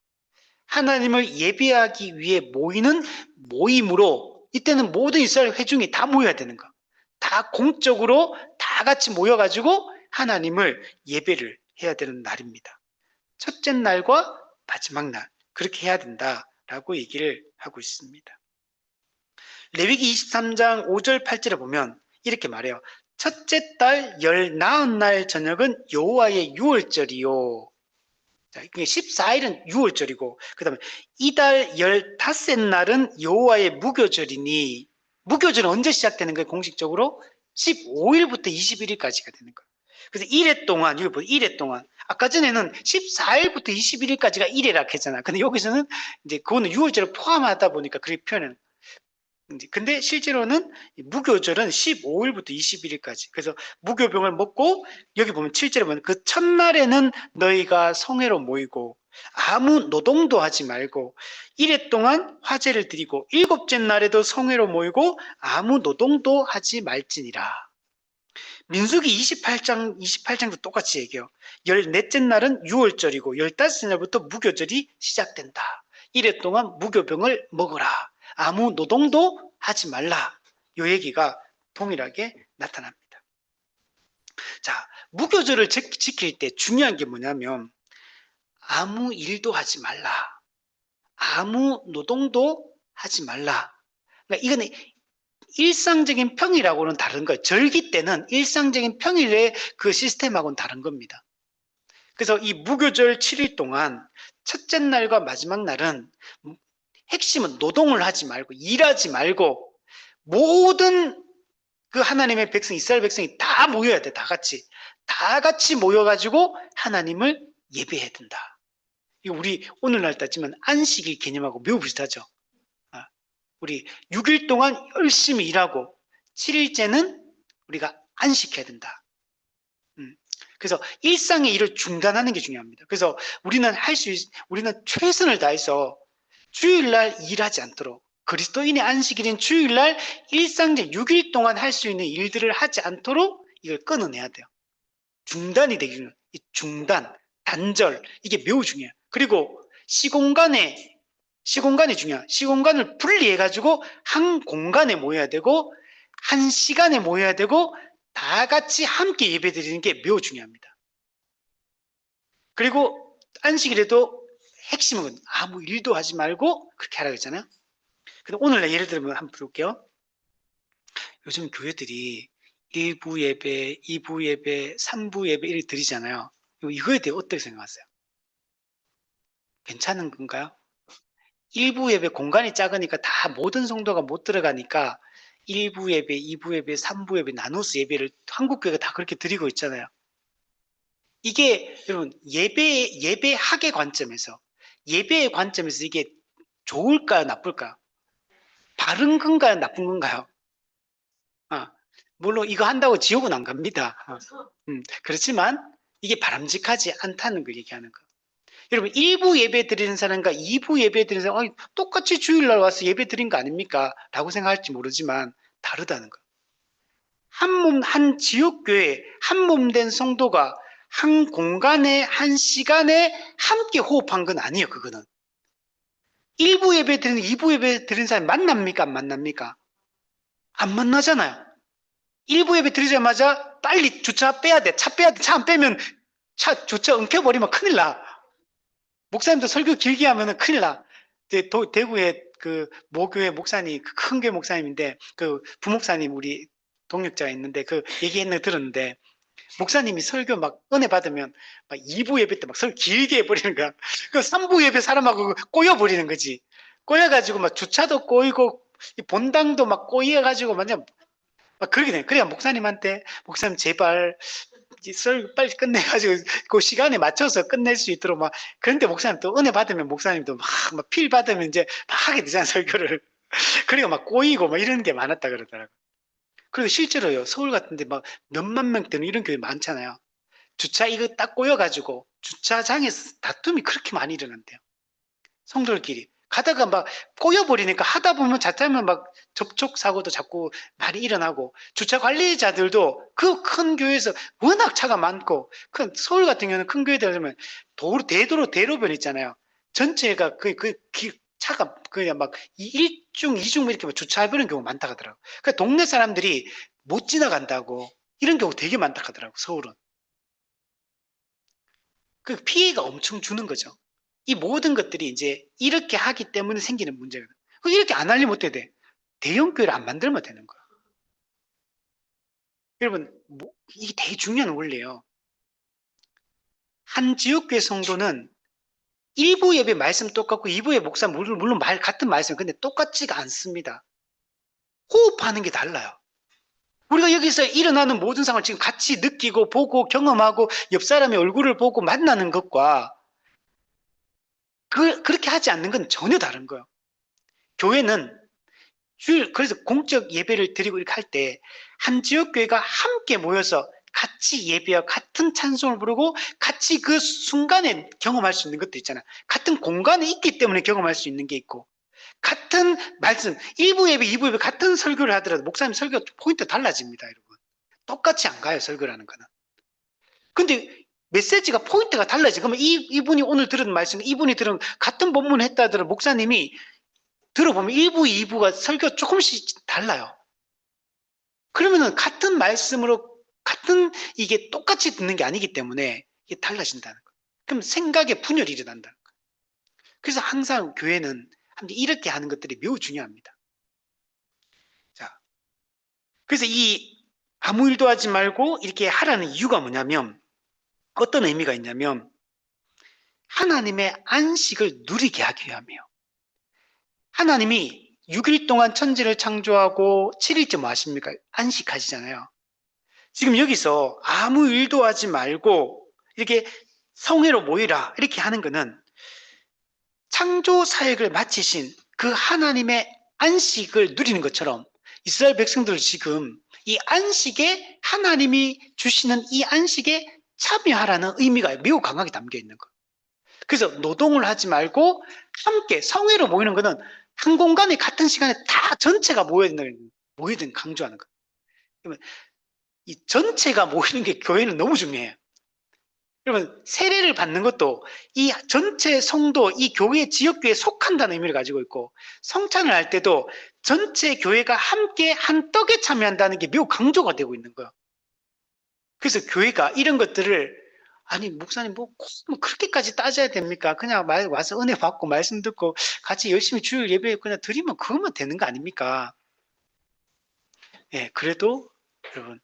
하나님을 예배하기 위해 모이는 모임으로 이때는 모든 이스라엘 회중이 다 모여야 되는 거야. 다 공적으로 다 같이 모여가지고 하나님을 예배를 해야 되는 날입니다. 첫째 날과 마지막 날 그렇게 해야 된다라고 얘기를 하고 있습니다. 레위기 23장 5절 8절에 보면 이렇게 말해요. 첫째 달 열 나흔 날 저녁은 여호와의 유월절이요. 자, 14일은 유월절이고 그 다음에 이달 15날은 여호와의 무교절이니 무교절은 언제 시작되는 거예요? 공식적으로 15일부터 21일까지가 되는 거예요. 그래서 1회 동안 여기 보세요. 1회 동안 아까 전에는 14일부터 21일까지가 1회라 했잖아. 근데 여기서는 이제 그거는 유월절을 포함하다 보니까 그렇게 표현하는 근데 실제로는 무교절은 15일부터 21일까지. 그래서 무교병을 먹고 여기 보면 7절에 보면 그 첫날에는 너희가 성회로 모이고 아무 노동도 하지 말고 1회 동안 화제를 드리고 일곱째 날에도 성회로 모이고 아무 노동도 하지 말지니라. 민수기 28장도 똑같이 얘기해요. 14째 날은 유월절이고 15째 날부터 무교절이 시작된다. 1회 동안 무교병을 먹어라. 아무 노동도 하지 말라. 이 얘기가 동일하게 나타납니다. 자, 무교절을 지킬 때 중요한 게 뭐냐면 아무 일도 하지 말라. 아무 노동도 하지 말라. 그러니까 이거는 일상적인 평일하고는 다른 거예요. 절기 때는 일상적인 평일의 그 시스템하고는 다른 겁니다. 그래서 이 무교절 7일 동안 첫째 날과 마지막 날은 핵심은 노동을 하지 말고 일하지 말고 모든 그 하나님의 백성 이스라엘 백성이 다 모여야 돼. 다 같이 모여가지고 하나님을 예배해야 된다. 이거 우리 오늘날 따지면 안식일 개념하고 매우 비슷하죠. 우리 6일 동안 열심히 일하고 7일째는 우리가 안식해야 된다. 그래서 일상의 일을 중단하는 게 중요합니다. 그래서 우리는 최선을 다해서 주일날 일하지 않도록 그리스도인의 안식일인 주일날 일상적 6일 동안 할 수 있는 일들을 하지 않도록 이걸 끊어내야 돼요. 중단이 되기 전에 이 중단, 단절 이게 매우 중요해요. 그리고 시공간이 중요해요. 시공간을 분리해가지고 한 공간에 모여야 되고 한 시간에 모여야 되고 다 같이 함께 예배드리는 게 매우 중요합니다. 그리고 안식일에도 핵심은 아무 일도 하지 말고 그렇게 하라고 했잖아요. 근데 오늘날 예를 들면 한번 볼게요. 요즘 교회들이 1부 예배, 2부 예배, 3부 예배 이렇게 드리잖아요. 이거에 대해 어떻게 생각하세요? 괜찮은 건가요? 1부 예배 공간이 작으니까 다 모든 성도가 못 들어가니까 1부 예배, 2부 예배, 3부 예배 나눠서 예배를 한국 교회가 다 그렇게 드리고 있잖아요. 이게 여러분 예배학의 관점에서 예배의 관점에서 이게 좋을까요, 나쁠까요? 바른 건가요, 나쁜 건가요? 물론 이거 한다고 지옥은 안 갑니다. 그렇지만 이게 바람직하지 않다는 걸 얘기하는 거. 여러분 1부 예배 드리는 사람과 2부 예배 드리는 사람 똑같이 주일날 와서 예배 드린 거 아닙니까? 라고 생각할지 모르지만 다르다는 거. 한 지역교회 한 몸 된 성도가 한 공간에 한 시간에 함께 호흡한 건 아니에요. 그거는 1부 예배 드리는 2부 예배 드리는 사람이 만납니까? 안 만납니까? 안 만나잖아요. 1부 예배 드리자마자 빨리 주차 빼야 돼. 차 빼야 돼. 차 안 빼면 주차 엉켜버리면 큰일 나. 목사님도 설교 길게 하면 큰일 나. 대구에 그 모교회 목사님, 그 큰 교회 목사님인데 그 부목사님 우리 동역자가 있는데 그 얘기했는 들었는데 목사님이 설교 막 은혜 받으면 막 2부 예배 때 막 설교 길게 해버리는 거야. 그 3부 예배 사람하고 꼬여버리는 거지. 꼬여가지고 막 주차도 꼬이고 본당도 막 꼬여가지고 완전 막 그러게 돼. 그래야 목사님한테 목사님 제발 설 빨리 끝내가지고 그 시간에 맞춰서 끝낼 수 있도록 막 그런데 목사님 또 은혜 받으면 목사님도 막 필 받으면 이제 막 하게 되잖아 설교를. 그리고 막 꼬이고 막 이런 게 많았다 그러더라고. 그리고 실제로요 서울 같은데 막 몇만 명 되는 이런 교회 많잖아요. 주차 이거 딱 꼬여가지고 주차장에서 다툼이 그렇게 많이 일어난대요. 성도들끼리. 가다가 막 꼬여버리니까 하다 보면 자칫하면 막 접촉 사고도 자꾸 많이 일어나고 주차 관리자들도 그 큰 교회에서 워낙 차가 많고 큰 서울 같은 경우는 큰 교회들 보면 대도로 대로변 있잖아요. 전체가 차가 그냥 막 일중 이중 이렇게 주차해버리는 경우가 많다 하더라고. 그러니까 동네 사람들이 못 지나간다고 이런 경우 되게 많다 하더라고 서울은. 그 피해가 엄청 주는 거죠. 이 모든 것들이 이제 이렇게 하기 때문에 생기는 문제거든. 이렇게 안 하려면 어떻게 돼? 대형 교회를 안 만들면 되는 거야. 여러분, 이게 되게 중요한 원리예요. 한 지역교회 성도는 일부 예배 말씀 똑같고 2부의 목사 물론 말 같은 말씀 근데 똑같지가 않습니다. 호흡하는 게 달라요. 우리가 여기서 일어나는 모든 상황을 지금 같이 느끼고 보고 경험하고 옆 사람의 얼굴을 보고 만나는 것과 그렇게 하지 않는 건 전혀 다른 거예요. 교회는 그래서 공적 예배를 드리고 이렇게 할 때 한 지역교회가 함께 모여서 같이 예배와 같은 찬송을 부르고 같이 그 순간에 경험할 수 있는 것도 있잖아요. 같은 공간에 있기 때문에 경험할 수 있는 게 있고 같은 말씀, 1부 예배, 2부 예배 같은 설교를 하더라도 목사님 설교 포인트 달라집니다, 여러분. 똑같이 안 가요, 설교라는 거는. 근데 메시지가 포인트가 달라지. 그러면 이분이 오늘 들은 말씀, 이분이 들은 같은 본문 했다 하더라도 목사님이 들어보면 1부, 2부가 설교 조금씩 달라요. 그러면은 같은 말씀으로 같은 이게 똑같이 듣는 게 아니기 때문에 이게 달라진다는 거예요. 그럼 생각에 분열이 일어난다는 거예요. 그래서 항상 교회는 이렇게 하는 것들이 매우 중요합니다. 자, 그래서 이 아무 일도 하지 말고 이렇게 하라는 이유가 뭐냐면 어떤 의미가 있냐면 하나님의 안식을 누리게 하기 위함이에요. 하나님이 6일 동안 천지를 창조하고 7일째 뭐 하십니까? 안식하시잖아요. 지금 여기서 아무 일도 하지 말고 이렇게 성회로 모이라 이렇게 하는 거는 창조 사역을 마치신 그 하나님의 안식을 누리는 것처럼 이스라엘 백성들 지금 이 안식에 하나님이 주시는 이 안식에 참여하라는 의미가 매우 강하게 담겨 있는 거예요. 그래서 노동을 하지 말고 함께 성회로 모이는 거는 한 공간에 같은 시간에 다 전체가 모이든 강조하는 거예요. 그러면 이 전체가 모이는 게 교회는 너무 중요해요. 여러분 세례를 받는 것도 이 전체 성도, 이 교회 지역교회에 속한다는 의미를 가지고 있고 성찬을 할 때도 전체 교회가 함께 한 떡에 참여한다는 게 매우 강조가 되고 있는 거예요. 그래서 교회가 이런 것들을 아니 목사님 뭐 그렇게까지 따져야 됩니까? 그냥 와서 은혜 받고 말씀 듣고 같이 열심히 주일 예배 그냥 드리면 그거면 되는 거 아닙니까? 예, 그래도 여러분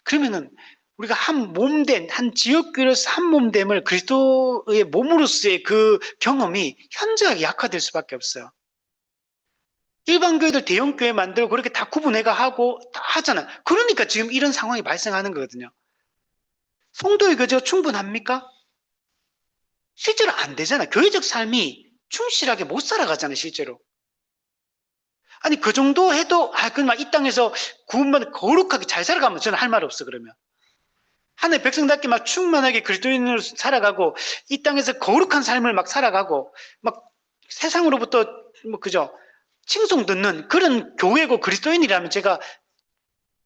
그러면은 우리가 한 몸된 한 지역교회로서 한 몸됨을 그리스도의 몸으로서의 그 경험이 현저하게 약화될 수밖에 없어요. 일반 교회들 대형 교회 만들고 그렇게 다 구분해가 하고 다 하잖아. 그러니까 지금 이런 상황이 발생하는 거거든요. 성도의 교제가 충분합니까? 실제로 안 되잖아. 교회적 삶이 충실하게 못 살아가잖아요, 실제로. 아니, 그 정도 해도, 그냥 이 땅에서 구원받은 거룩하게 잘 살아가면 저는 할 말 없어, 그러면. 하나의 백성답게 막 충만하게 그리스도인으로 살아가고, 이 땅에서 거룩한 삶을 막 살아가고, 막 세상으로부터, 그죠? 칭송 듣는 그런 교회고 그리스도인이라면 제가,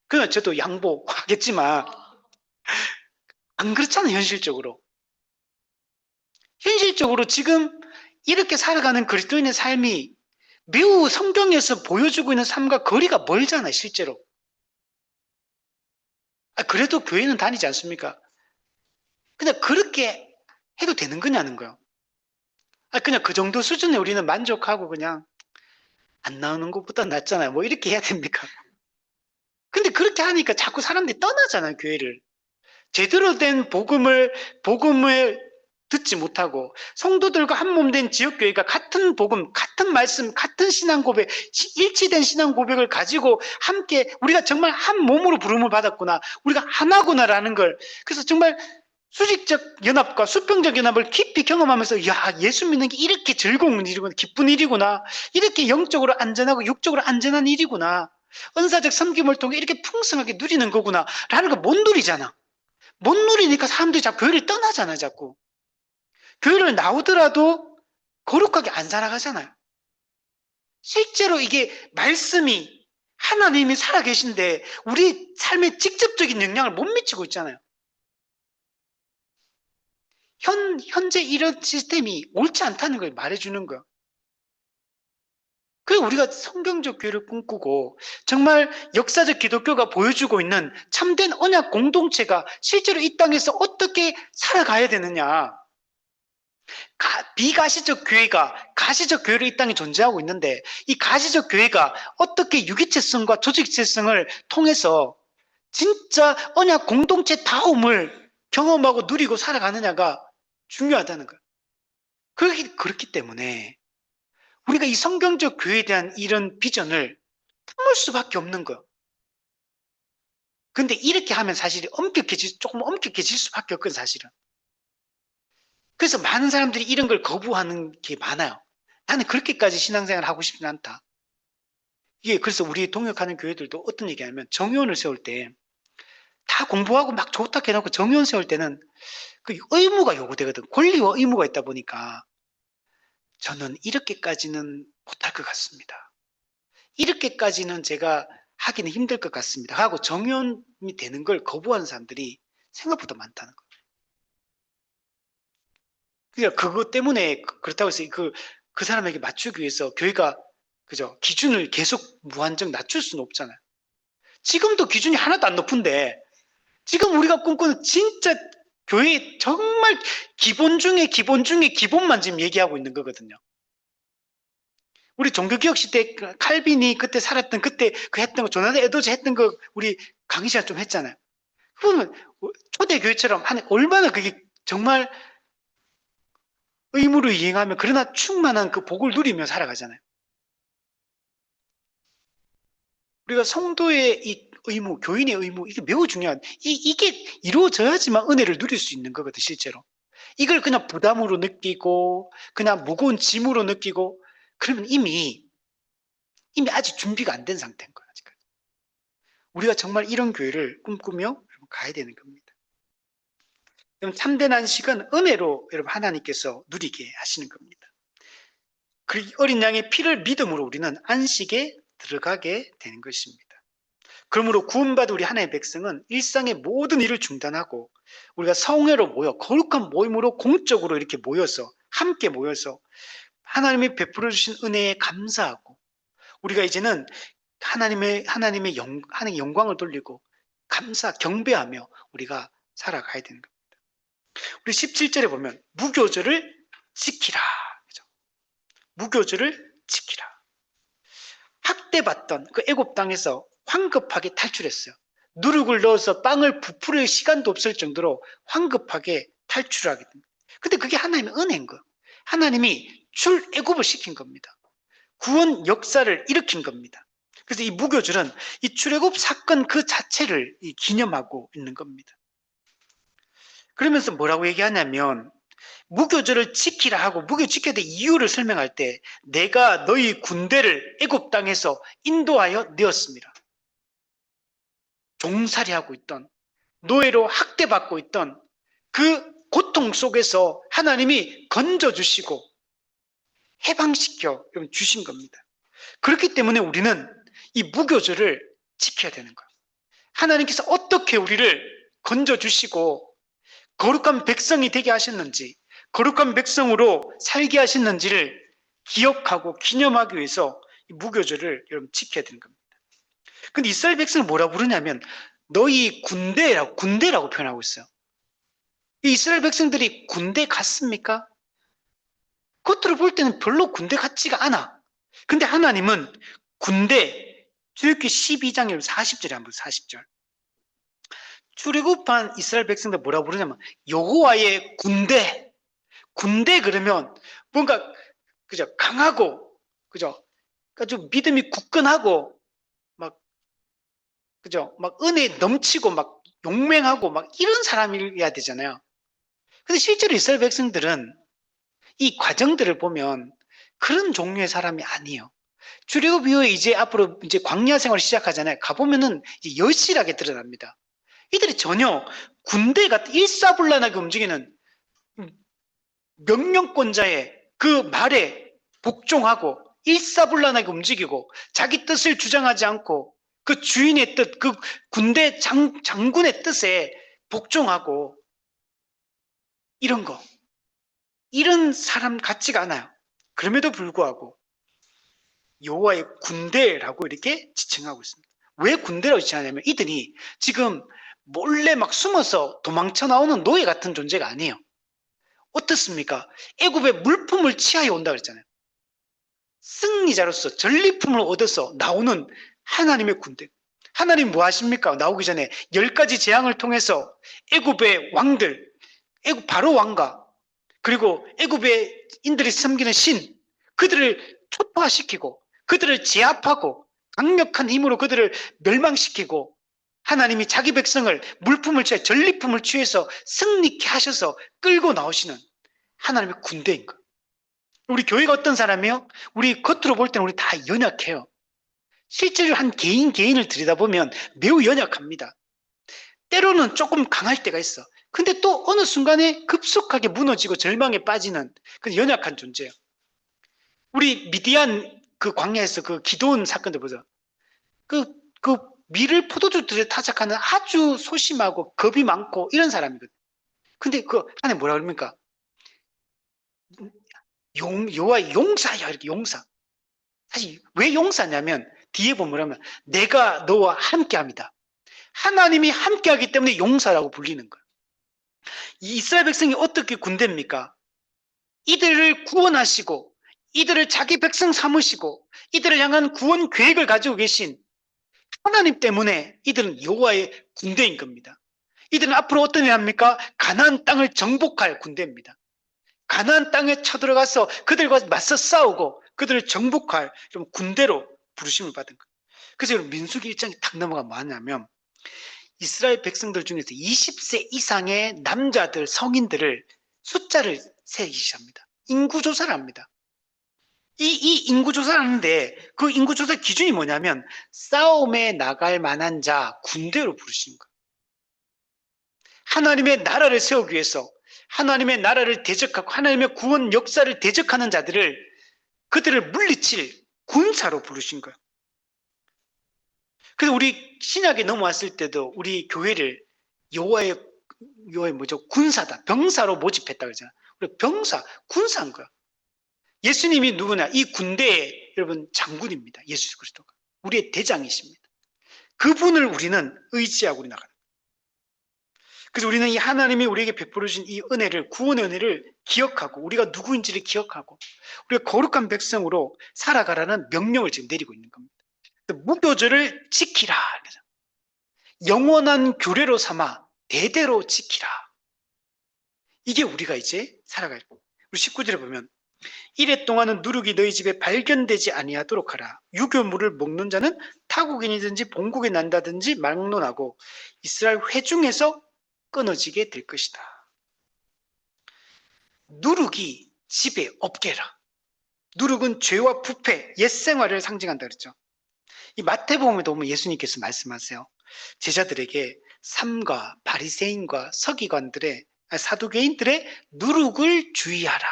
그냥 저도 양보하겠지만, 안 그렇잖아요, 현실적으로. 현실적으로 지금 이렇게 살아가는 그리스도인의 삶이 매우 성경에서 보여주고 있는 삶과 거리가 멀잖아요, 실제로. 그래도 교회는 다니지 않습니까? 그냥 그렇게 해도 되는 거냐는 거예요. 그냥 그 정도 수준에 우리는 만족하고 그냥 안 나오는 것보다 낫잖아요. 뭐 이렇게 해야 됩니까? 근데 그렇게 하니까 자꾸 사람들이 떠나잖아요, 교회를. 제대로 된 복음을 듣지 못하고 성도들과 한 몸 된 지역교회가 같은 복음, 같은 말씀, 같은 신앙 고백, 일치된 신앙 고백을 가지고 함께 우리가 정말 한 몸으로 부름을 받았구나. 우리가 하나구나라는 걸 그래서 정말 수직적 연합과 수평적 연합을 깊이 경험하면서 야 예수 믿는 게 이렇게 즐거운 일이구나. 기쁜 일이구나. 이렇게 영적으로 안전하고 육적으로 안전한 일이구나. 은사적 섬김을 통해 이렇게 풍성하게 누리는 거구나 라는 걸 못 누리잖아. 못 누리니까 사람들이 자꾸 교회를 떠나잖아요, 자꾸. 교회를 나오더라도 거룩하게 안 살아가잖아요. 실제로 이게 말씀이 하나님이 살아계신데 우리 삶에 직접적인 영향을 못 미치고 있잖아요. 현재 이런 시스템이 옳지 않다는 걸 말해주는 거예요. 그래서 우리가 성경적 교회를 꿈꾸고 정말 역사적 기독교가 보여주고 있는 참된 언약 공동체가 실제로 이 땅에서 어떻게 살아가야 되느냐. 비가시적 교회가 가시적 교회로 이 땅에 존재하고 있는데 이 가시적 교회가 어떻게 유기체성과 조직체성을 통해서 진짜 언약 공동체다움을 경험하고 누리고 살아가느냐가 중요하다는 거예요. 그렇기 때문에 우리가 이 성경적 교회에 대한 이런 비전을 품을 수밖에 없는 거예요. 근데 이렇게 하면 사실 조금 엄격해질 수밖에 없거든, 사실은. 그래서 많은 사람들이 이런 걸 거부하는 게 많아요. 나는 그렇게까지 신앙생활을 하고 싶진 않다. 그래서 우리 동역하는 교회들도 어떤 얘기하면 정의원을 세울 때 다 공부하고 막 좋다 해놓고 정의원 세울 때는 그 의무가 요구되거든. 권리와 의무가 있다 보니까 저는 이렇게까지는 못할 것 같습니다. 이렇게까지는 제가 하기는 힘들 것 같습니다. 하고 정의원이 되는 걸 거부하는 사람들이 생각보다 많다는 거예요. 그러니까 그것 때문에 그렇다고 해서 그 사람에게 맞추기 위해서 교회가 그죠? 기준을 계속 무한정 낮출 수는 없잖아요. 지금도 기준이 하나도 안 높은데 지금 우리가 꿈꾸는 진짜 교회 정말 기본 중에 기본 중에 기본만 지금 얘기하고 있는 거거든요. 우리 종교개혁 시대 칼빈이 그때 살았던 그때 그 했던 거 조나단 에드워즈 했던 거 우리 강의 시간 좀 했잖아요. 그러면 초대교회처럼 얼마나 그게 정말 의무를 이행하며 그러나 충만한 그 복을 누리며 살아가잖아요. 우리가 성도의 이 의무, 교인의 의무, 이게 매우 중요한, 이게 이루어져야지만 은혜를 누릴 수 있는 거거든, 실제로. 이걸 그냥 부담으로 느끼고, 그냥 무거운 짐으로 느끼고, 그러면 이미 아직 준비가 안 된 상태인 거야, 아직까지. 우리가 정말 이런 교회를 꿈꾸며 가야 되는 겁니다. 그럼 참된 안식은 은혜로 여러분 하나님께서 누리게 하시는 겁니다. 그 어린 양의 피를 믿음으로 우리는 안식에 들어가게 되는 것입니다. 그러므로 구원받은 우리 하나님의 백성은 일상의 모든 일을 중단하고 우리가 성회로 모여 거룩한 모임으로 공적으로 이렇게 모여서 함께 모여서 하나님이 베풀어 주신 은혜에 감사하고 우리가 이제는 하나님의 영광을 돌리고 경배하며 우리가 살아가야 되는 겁니다. 우리 17절에 보면 무교절을 지키라. 무교절을 지키라. 학대받던 그 애굽 땅에서 황급하게 탈출했어요. 누룩을 넣어서 빵을 부풀릴 시간도 없을 정도로 황급하게 탈출하게 됩니다. 근데 그게 하나님의 은혜인 거예요. 하나님이 출애굽을 시킨 겁니다. 구원 역사를 일으킨 겁니다. 그래서 이 무교절은 이 출애굽 사건 그 자체를 기념하고 있는 겁니다. 그러면서 뭐라고 얘기하냐면 무교절을 지키라 하고 무교 지켜야 될 이유를 설명할 때 내가 너희 군대를 애굽 땅에서 인도하여 내었습니다. 종살이하고 있던 노예로 학대받고 있던 그 고통 속에서 하나님이 건져주시고 해방시켜 주신 겁니다. 그렇기 때문에 우리는 이 무교절을 지켜야 되는 거예요. 하나님께서 어떻게 우리를 건져주시고 거룩한 백성이 되게 하셨는지 거룩한 백성으로 살게 하셨는지를 기억하고 기념하기 위해서 이 무교절을 여러분 지켜야 되는 겁니다. 근데 이스라엘 백성을 뭐라 부르냐면 너희 군대라고 표현하고 있어요. 이 이스라엘 백성들이 군대 같습니까? 겉으로 볼 때는 별로 군대 같지가 않아. 근데 하나님은 출애굽기 12장 40절에 한번 40절. 출애굽한 이스라엘 백성들 뭐라 부르냐면 여호와의 군대 그러면 뭔가 그죠 강하고 그죠 좀 믿음이 굳건하고 막 그죠 막 은혜 넘치고 막 용맹하고 막 이런 사람이어야 되잖아요. 근데 실제로 이스라엘 백성들은 이 과정들을 보면 그런 종류의 사람이 아니에요. 출애굽 이후에 이제 앞으로 이제 광야 생활을 시작하잖아요. 가보면은 이제 여실하게 드러납니다. 이들이 전혀 군대 같은 일사불란하게 움직이는 명령권자의 그 말에 복종하고 일사불란하게 움직이고 자기 뜻을 주장하지 않고 그 주인의 뜻, 그 군대 장군의 뜻에 복종하고 이런 거. 이런 사람 같지가 않아요. 그럼에도 불구하고 여호와의 군대라고 이렇게 지칭하고 있습니다. 왜 군대라고 지칭하냐면 이들이 지금 몰래 막 숨어서 도망쳐 나오는 노예 같은 존재가 아니에요. 어떻습니까? 애굽의 물품을 취하여 온다 그랬잖아요. 승리자로서 전리품을 얻어서 나오는 하나님의 군대. 하나님 뭐 하십니까? 나오기 전에 10가지 재앙을 통해서 애굽의 왕들, 애굽 바로 왕과 그리고 애굽의 인들이 섬기는 신, 그들을 초토화시키고 그들을 제압하고 강력한 힘으로 그들을 멸망시키고 하나님이 자기 백성을 물품을 취해 전리품을 취해서 승리케 하셔서 끌고 나오시는 하나님의 군대인 거예요. 우리 교회가 어떤 사람이요? 우리 겉으로 볼 때는 우리 다 연약해요. 실제로 한 개인을 들여다보면 매우 연약합니다. 때로는 조금 강할 때가 있어. 근데 또 어느 순간에 급속하게 무너지고 절망에 빠지는 그 연약한 존재예요. 우리 미디안 그 광야에서 그 기도원 사건들 보죠. 그 밀을 포도주들에 타작하는 아주 소심하고 겁이 많고 이런 사람이거든. 근데 그 안에 뭐라 그럽니까? 여호와의 용사야, 이렇게 용사. 사실 왜 용사냐면 뒤에 보면 뭐라면 내가 너와 함께합니다. 하나님이 함께하기 때문에 용사라고 불리는 거예요. 이 이스라엘 백성이 어떻게 군대입니까? 이들을 구원하시고 이들을 자기 백성 삼으시고 이들을 향한 구원 계획을 가지고 계신 하나님 때문에 이들은 여호와의 군대인 겁니다. 이들은 앞으로 어떤 일 합니까? 가나안 땅을 정복할 군대입니다. 가나안 땅에 쳐들어가서 그들과 맞서 싸우고 그들을 정복할 군대로 부르심을 받은 거예요. 그래서 여러분 민수기 1장에 딱 넘어가 뭐 하냐면 이스라엘 백성들 중에서 20세 이상의 남자들, 성인들을 숫자를 세기 시작합니다. 인구조사를 합니다. 이 인구조사를 하는데 그 인구조사 기준이 뭐냐면 싸움에 나갈 만한 자 군대로 부르시는 거예요. 하나님의 나라를 세우기 위해서 하나님의 나라를 대적하고 하나님의 구원 역사를 대적하는 자들을 그들을 물리칠 군사로 부르신 거예요. 그래서 우리 신약에 넘어왔을 때도 우리 교회를 여호와의 뭐죠? 군사다. 병사로 모집했다 그러잖아요. 우리 병사, 군사인 거야. 예수님이 누구냐? 이 군대의 여러분 장군입니다. 예수 그리스도가. 우리의 대장이십니다. 그분을 우리는 의지하고 우리 나가는 거예요. 그래서 우리는 이 하나님이 우리에게 베풀어 주신 이 은혜를, 구원의 은혜를 기억하고 우리가 누구인지를 기억하고 우리가 거룩한 백성으로 살아가라는 명령을 지금 내리고 있는 겁니다. 무교절을 지키라. 영원한 규례로 삼아 대대로 지키라. 이게 우리가 이제 살아갈 거예요. 우리 19절에 보면 이래 동안은 누룩이 너희 집에 발견되지 아니하도록 하라. 유교물을 먹는 자는 타국인이든지 본국에 난다든지 막론하고 이스라엘 회중에서 끊어지게 될 것이다. 누룩이 집에 없게 해라. 누룩은 죄와 부패, 옛생활을 상징한다 그랬죠. 이 마태복음에도 보면 예수님께서 말씀하세요. 제자들에게 삼가 바리새인과 서기관들의 사두개인들의 누룩을 주의하라.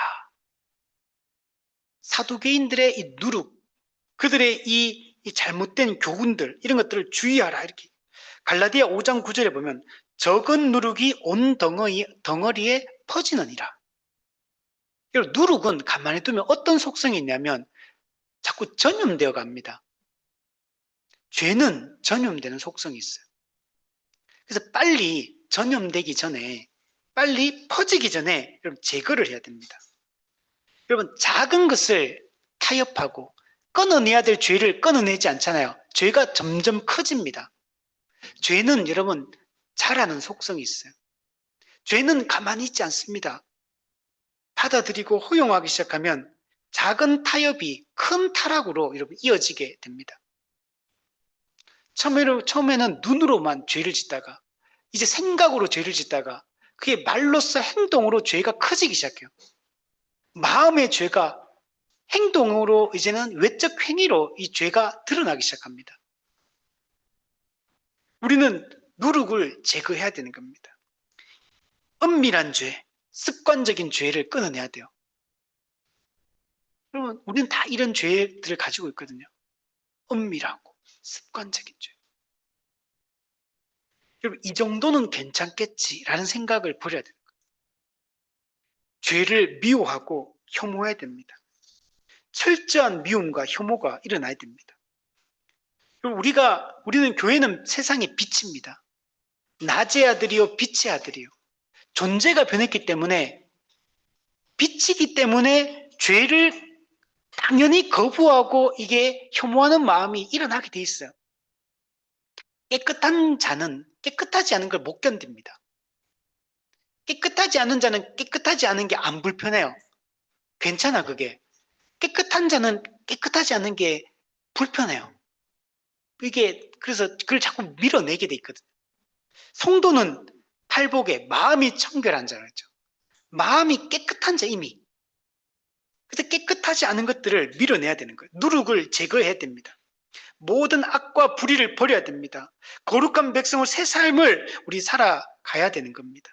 사두개인들의 이 누룩, 그들의 이 잘못된 교훈들 이런 것들을 주의하라. 이렇게 갈라디아 5장 9절에 보면 적은 누룩이 온 덩어리에 퍼지느니라. 누룩은 가만히 두면 어떤 속성이 있냐면 자꾸 전염되어 갑니다. 죄는 전염되는 속성이 있어요. 그래서 빨리 전염되기 전에, 빨리 퍼지기 전에 여러분 제거를 해야 됩니다. 여러분 작은 것을 타협하고 끊어내야 될 죄를 끊어내지 않잖아요. 죄가 점점 커집니다. 죄는 여러분 자라는 속성이 있어요. 죄는 가만히 있지 않습니다. 받아들이고 허용하기 시작하면 작은 타협이 큰 타락으로 여러분 이어지게 됩니다. 처음에는 눈으로만 죄를 짓다가 이제 생각으로 죄를 짓다가 그게 말로써 행동으로 죄가 커지기 시작해요. 마음의 죄가 행동으로 이제는 외적 행위로 이 죄가 드러나기 시작합니다. 우리는 누룩을 제거해야 되는 겁니다. 은밀한 죄, 습관적인 죄를 끊어내야 돼요. 여러분, 우리는 다 이런 죄들을 가지고 있거든요. 은밀하고 습관적인 죄. 여러분, 이 정도는 괜찮겠지라는 생각을 버려야 돼요. 죄를 미워하고 혐오해야 됩니다. 철저한 미움과 혐오가 일어나야 됩니다. 우리는 교회는 세상의 빛입니다. 낮의 아들이요, 빛의 아들이요. 존재가 변했기 때문에, 빛이기 때문에 죄를 당연히 거부하고 이게 혐오하는 마음이 일어나게 돼 있어요. 깨끗한 자는 깨끗하지 않은 걸 못 견딥니다. 깨끗하지 않은 자는 깨끗하지 않은 게 안 불편해요. 괜찮아, 그게. 깨끗한 자는 깨끗하지 않은 게 불편해요. 그래서 그걸 자꾸 밀어내게 돼 있거든요. 성도는 팔복에 마음이 청결한 자라죠. 마음이 깨끗한 자, 이미. 그래서 깨끗하지 않은 것들을 밀어내야 되는 거예요. 누룩을 제거해야 됩니다. 모든 악과 불의를 버려야 됩니다. 거룩한 백성을 새 삶을 우리 살아가야 되는 겁니다.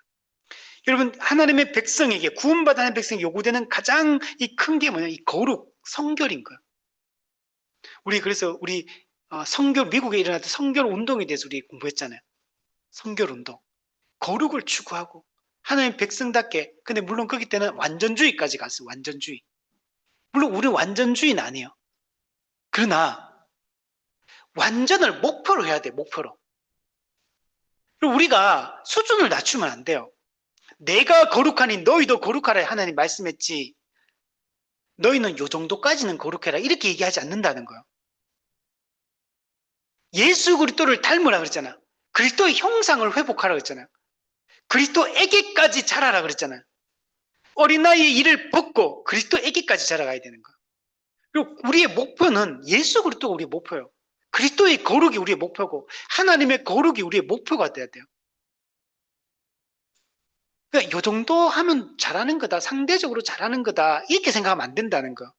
여러분, 하나님의 백성에게, 구원받은 백성에게 요구되는 가장 큰 게 뭐냐? 이 거룩, 성결인 거예요. 그래서 미국에 일어났던 성결 운동에 대해서 우리 공부했잖아요. 성결 운동. 거룩을 추구하고 하나님의 백성답게. 근데 물론 거기 때는 완전주의까지 갔어요. 완전주의. 물론 우리는 완전주의는 아니에요. 그러나 완전을 목표로 해야 돼요. 목표로. 그리고 우리가 수준을 낮추면 안 돼요. 내가 거룩하니 너희도 거룩하라 하나님 말씀했지, 너희는 요 정도까지는 거룩해라 이렇게 얘기하지 않는다는 거예요. 예수 그리스도를 닮으라 그랬잖아. 그리스도의 형상을 회복하라 그랬잖아요. 그리스도에게까지 자라라 그랬잖아요. 어린아이의 일을 벗고 그리스도에게까지 자라가야 되는 거예요. 그리고 우리의 목표는 예수 그리스도가 우리의 목표예요. 그리스도의 거룩이 우리의 목표고 하나님의 거룩이 우리의 목표가 돼야 돼요. 그러니까 이 정도 하면 잘하는 거다, 상대적으로 잘하는 거다 이렇게 생각하면 안 된다는 거.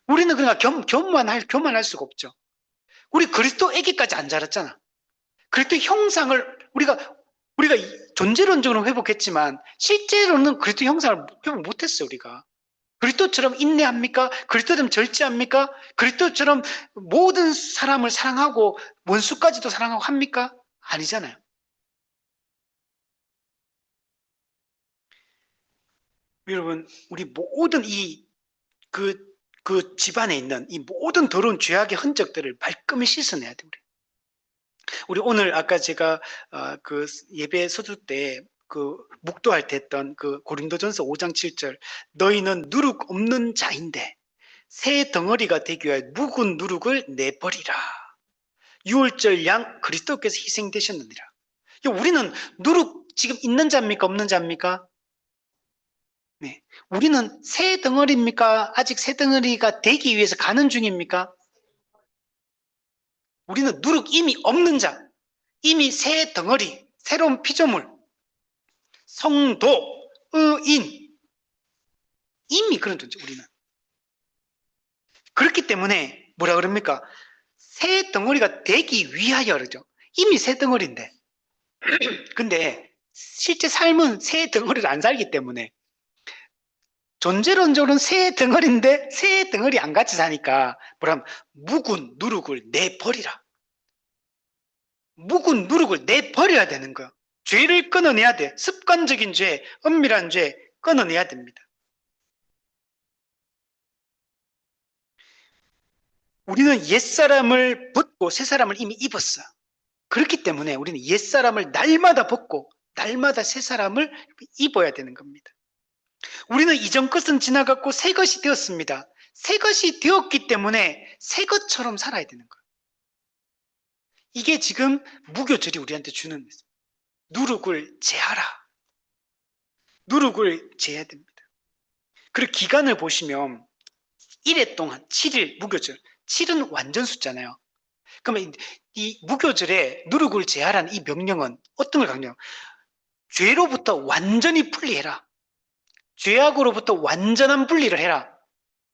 우리는 그러니까 교만할 수가 없죠. 우리 그리스도에게까지 안 자랐잖아. 그리스도 형상을 우리가 존재론적으로 회복했지만 실제로는 그리스도 형상을 회복 못했어요. 우리가 그리스도처럼 인내합니까? 그리스도처럼 절제합니까? 그리스도처럼 모든 사람을 사랑하고 원수까지도 사랑하고 합니까? 아니잖아요. 여러분, 우리 모든 그 집안에 있는 이 모든 더러운 죄악의 흔적들을 말끔히 씻어내야 돼. 우리 오늘 아까 제가 그 예배 서두 때 그 묵도할 때 했던 그 고린도전서 5장 7절, 너희는 누룩 없는 자인데 새 덩어리가 되기 위하여 묵은 누룩을 내버리라. 유월절 양 그리스도께서 희생되셨느니라. 우리는 누룩 지금 있는 자입니까? 없는 자입니까? 네. 우리는 새 덩어리입니까? 아직 새 덩어리가 되기 위해서 가는 중입니까? 우리는 누룩 이미 없는 자, 이미 새 덩어리, 새로운 피조물, 성도, 의인, 이미 그런 존재. 우리는 그렇기 때문에 뭐라 그럽니까? 새 덩어리가 되기 위하여 그러죠. 이미 새 덩어리인데 근데 실제 삶은 새 덩어리를 안 살기 때문에 존재론적으로는 새 덩어리인데 새 덩어리 안 같이 사니까 뭐라면 묵은 누룩을 내버리라. 묵은 누룩을 내버려야 되는 거야. 죄를 끊어내야 돼. 습관적인 죄, 은밀한 죄 끊어내야 됩니다. 우리는 옛사람을 벗고 새사람을 이미 입었어. 그렇기 때문에 우리는 옛사람을 날마다 벗고 날마다 새사람을 입어야 되는 겁니다. 우리는 이전 것은 지나갔고 새 것이 되었습니다. 새 것이 되었기 때문에 새 것처럼 살아야 되는 거예요. 이게 지금 무교절이 우리한테 주는 누룩을 제하라. 누룩을 제해야 됩니다. 그리고 기간을 보시면 1회 동안 7일 무교절, 7은 완전 숫자잖아요. 그러면 이 무교절에 누룩을 제하라는 이 명령은 어떤 걸 강조해요? 죄로부터 완전히 분리해라. 죄악으로부터 완전한 분리를 해라.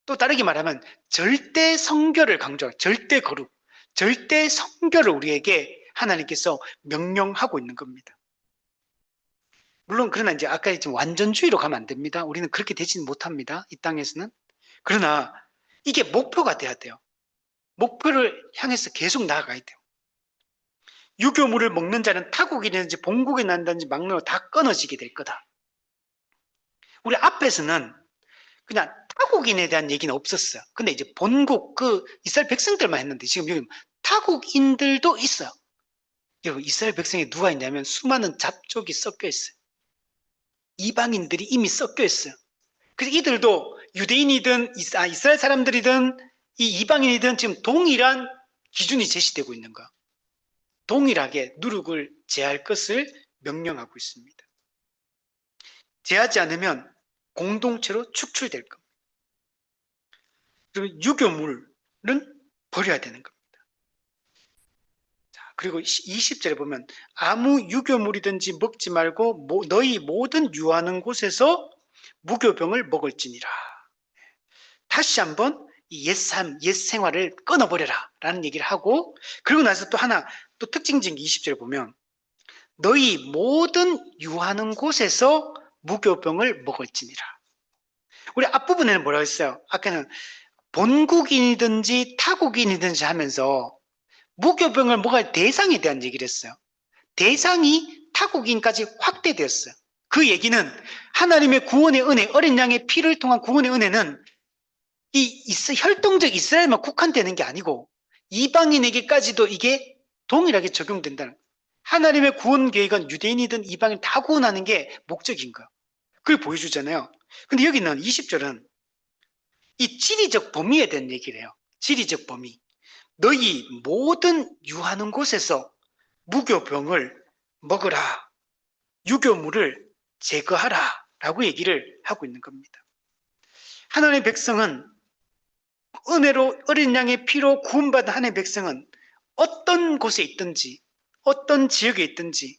또 다르게 말하면 절대 성결을 강조해요. 절대 거룩, 절대 성결을 우리에게 하나님께서 명령하고 있는 겁니다. 물론 그러나 이제 아까 했지만 완전주의로 가면 안 됩니다. 우리는 그렇게 되지는 못합니다. 이 땅에서는. 그러나 이게 목표가 돼야 돼요. 목표를 향해서 계속 나아가야 돼요. 유교물을 먹는 자는 타국이든지 본국에 난다든지 막론으로 다 끊어지게 될 거다. 우리 앞에서는 그냥 타국인에 대한 얘기는 없었어요. 근데 이제 본국, 이스라엘 백성들만 했는데 지금 여기 타국인들도 있어요. 여러분, 이스라엘 백성에 누가 있냐면 수많은 잡족이 섞여 있어요. 이방인들이 이미 섞여 있어요. 그래서 이들도 유대인이든 이스라엘 사람들이든 이 이방인이든 지금 동일한 기준이 제시되고 있는 거예요. 동일하게 누룩을 제할 것을 명령하고 있습니다. 제하지 않으면 공동체로 축출될 겁니다. 그리고 유교물은 버려야 되는 겁니다. 자, 그리고 20절에 보면 아무 유교물이든지 먹지 말고 너희 모든 유하는 곳에서 무교병을 먹을지니라. 다시 한번 이 옛삶, 옛생활을 끊어버려라 라는 얘기를 하고, 그리고 나서 또 하나 또 특징적인 20절에 보면 너희 모든 유하는 곳에서 무교병을 먹을지니라. 우리 앞부분에는 뭐라고 했어요? 아까는 본국인이든지 타국인이든지 하면서 무교병을 먹을 대상에 대한 얘기를 했어요. 대상이 타국인까지 확대되었어요. 그 얘기는 하나님의 구원의 은혜, 어린 양의 피를 통한 구원의 은혜는 혈통적 이스라엘만 국한되는 게 아니고 이방인에게까지도 이게 동일하게 적용된다는 거예요. 하나님의 구원 계획은 유대인이든 이방인 다 구원하는 게 목적인 거예요. 그걸 보여주잖아요. 근데 여기는 20절은 이 지리적 범위에 대한 얘기를 해요. 지리적 범위. 너희 모든 유하는 곳에서 무교병을 먹으라. 유교물을 제거하라. 라고 얘기를 하고 있는 겁니다. 하나님의 백성은 은혜로 어린 양의 피로 구원받은 하나님의 백성은 어떤 곳에 있든지 어떤 지역에 있든지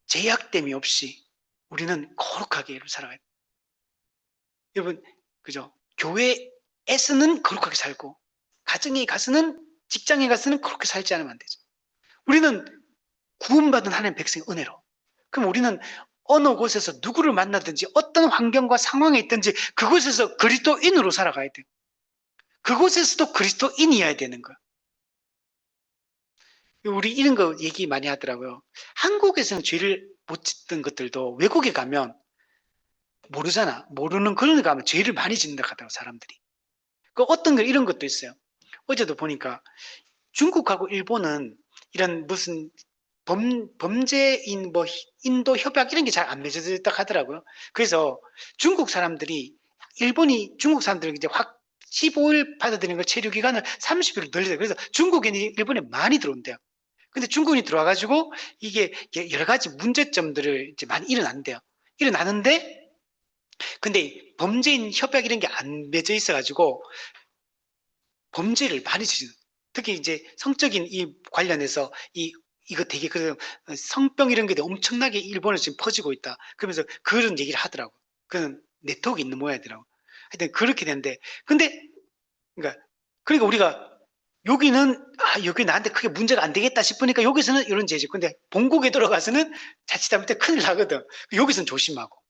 제약됨이 없이 우리는 거룩하게 살아가야 돼요. 여러분, 그죠? 교회에서는 거룩하게 살고 가정에 가서는 직장에 가서는 그렇게 살지 않으면 안 되죠. 우리는 구원받은 하나님의 백성의 은혜로. 그럼 우리는 어느 곳에서 누구를 만나든지 어떤 환경과 상황에 있든지 그곳에서 그리스도인으로 살아가야 돼요. 그곳에서도 그리스도인이어야 되는 거예요. 우리 이런 거 얘기 많이 하더라고요. 한국에서는 죄를 못 짓던 것들도 외국에 가면 모르잖아. 모르는 그런 데 가면 죄를 많이 짓는다 하더라고, 사람들이. 그 어떤 거 이런 것도 있어요. 어제도 보니까 중국하고 일본은 이런 무슨 범죄인 인도 협약 이런 게 잘 안 맺어져 있다 하더라고요. 그래서 중국 사람들이 중국 사람들이 이제 15일 받아들이는 걸 체류 기간을 30일로 늘려요. 그래서 중국인이 일본에 많이 들어온대요. 근데 중국인이 들어와가지고 이게 여러 가지 문제점들을 이제 많이 일어난대요. 일어나는데 근데 범죄인 협약 이런 게 안 맺어 있어가지고 범죄를 많이 저지르는. 특히 이제 성적인 이 관련해서 이거 되게 성병 이런 게 엄청나게 일본에서 지금 퍼지고 있다. 그러면서 그런 얘기를 하더라고. 그런 네트워크 있는 모양이더라고. 하여튼 그렇게 되는데, 그러니까 우리가 여기는 여기 나한테 크게 문제가 안 되겠다 싶으니까 여기서는 이런 죄지. 근데 본국에 들어가서는 자칫하면 큰일 나거든. 여기서는 조심하고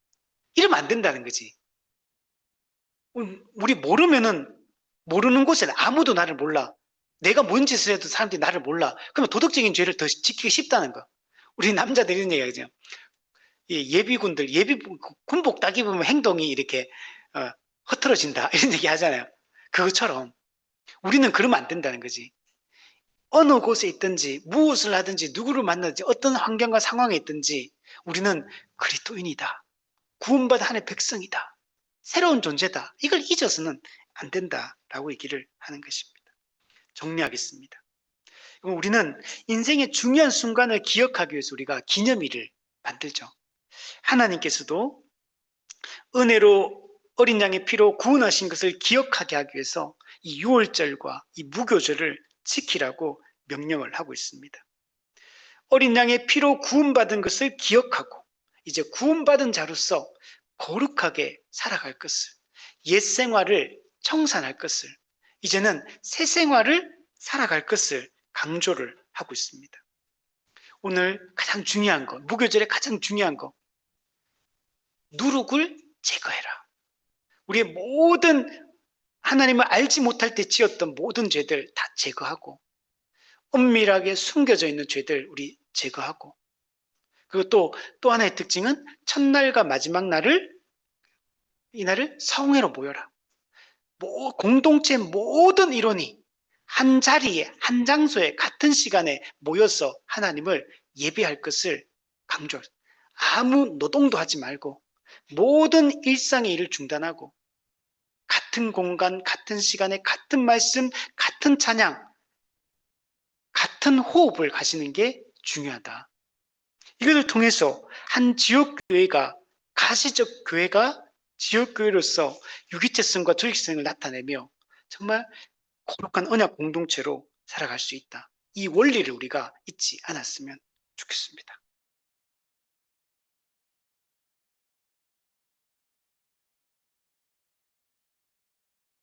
이러면 안 된다는 거지. 우리 모르는 곳에 아무도 나를 몰라. 내가 뭔 짓을 해도 사람들이 나를 몰라. 그러면 도덕적인 죄를 더 지키기 쉽다는 거. 우리 남자들이 이런 얘기하죠. 예비군들, 군복 딱 입으면 행동이 이렇게 흐트러진다. 이런 얘기 하잖아요. 그것처럼 우리는 그러면 안 된다는 거지. 어느 곳에 있든지 무엇을 하든지 누구를 만나든지 어떤 환경과 상황에 있든지 우리는 그리스도인이다. 구원받은 하나님의 백성이다. 새로운 존재다. 이걸 잊어서는 안 된다라고 얘기를 하는 것입니다. 정리하겠습니다. 우리는 인생의 중요한 순간을 기억하기 위해서 우리가 기념일을 만들죠. 하나님께서도 은혜로 어린 양의 피로 구원하신 것을 기억하게 하기 위해서 이 유월절과 이 무교절을 지키라고 명령을 하고 있습니다. 어린 양의 피로 구원받은 것을 기억하고 이제 구원받은 자로서 거룩하게 살아갈 것을, 옛 생활을 청산할 것을, 이제는 새 생활을 살아갈 것을 강조를 하고 있습니다. 오늘 가장 중요한 거, 무교절의 가장 중요한 거, 누룩을 제거해라. 우리의 모든 하나님을 알지 못할 때 지었던 모든 죄들 다 제거하고 엄밀하게 숨겨져 있는 죄들 우리 제거하고 그리고 또 하나의 특징은 첫날과 마지막 날을 이날을 성회로 모여라. 공동체 모든 일원이 한 자리에 한 장소에 같은 시간에 모여서 하나님을 예배할 것을 강조해요. 아무 노동도 하지 말고 모든 일상의 일을 중단하고 같은 공간, 같은 시간에 같은 말씀, 같은 찬양, 같은 호흡을 가시는 게 중요하다. 이것을 통해서 한 지역교회가 가시적 교회가 지역교회로서 유기체성과 조직성을 나타내며 정말 거룩한 언약 공동체로 살아갈 수 있다. 이 원리를 우리가 잊지 않았으면 좋겠습니다.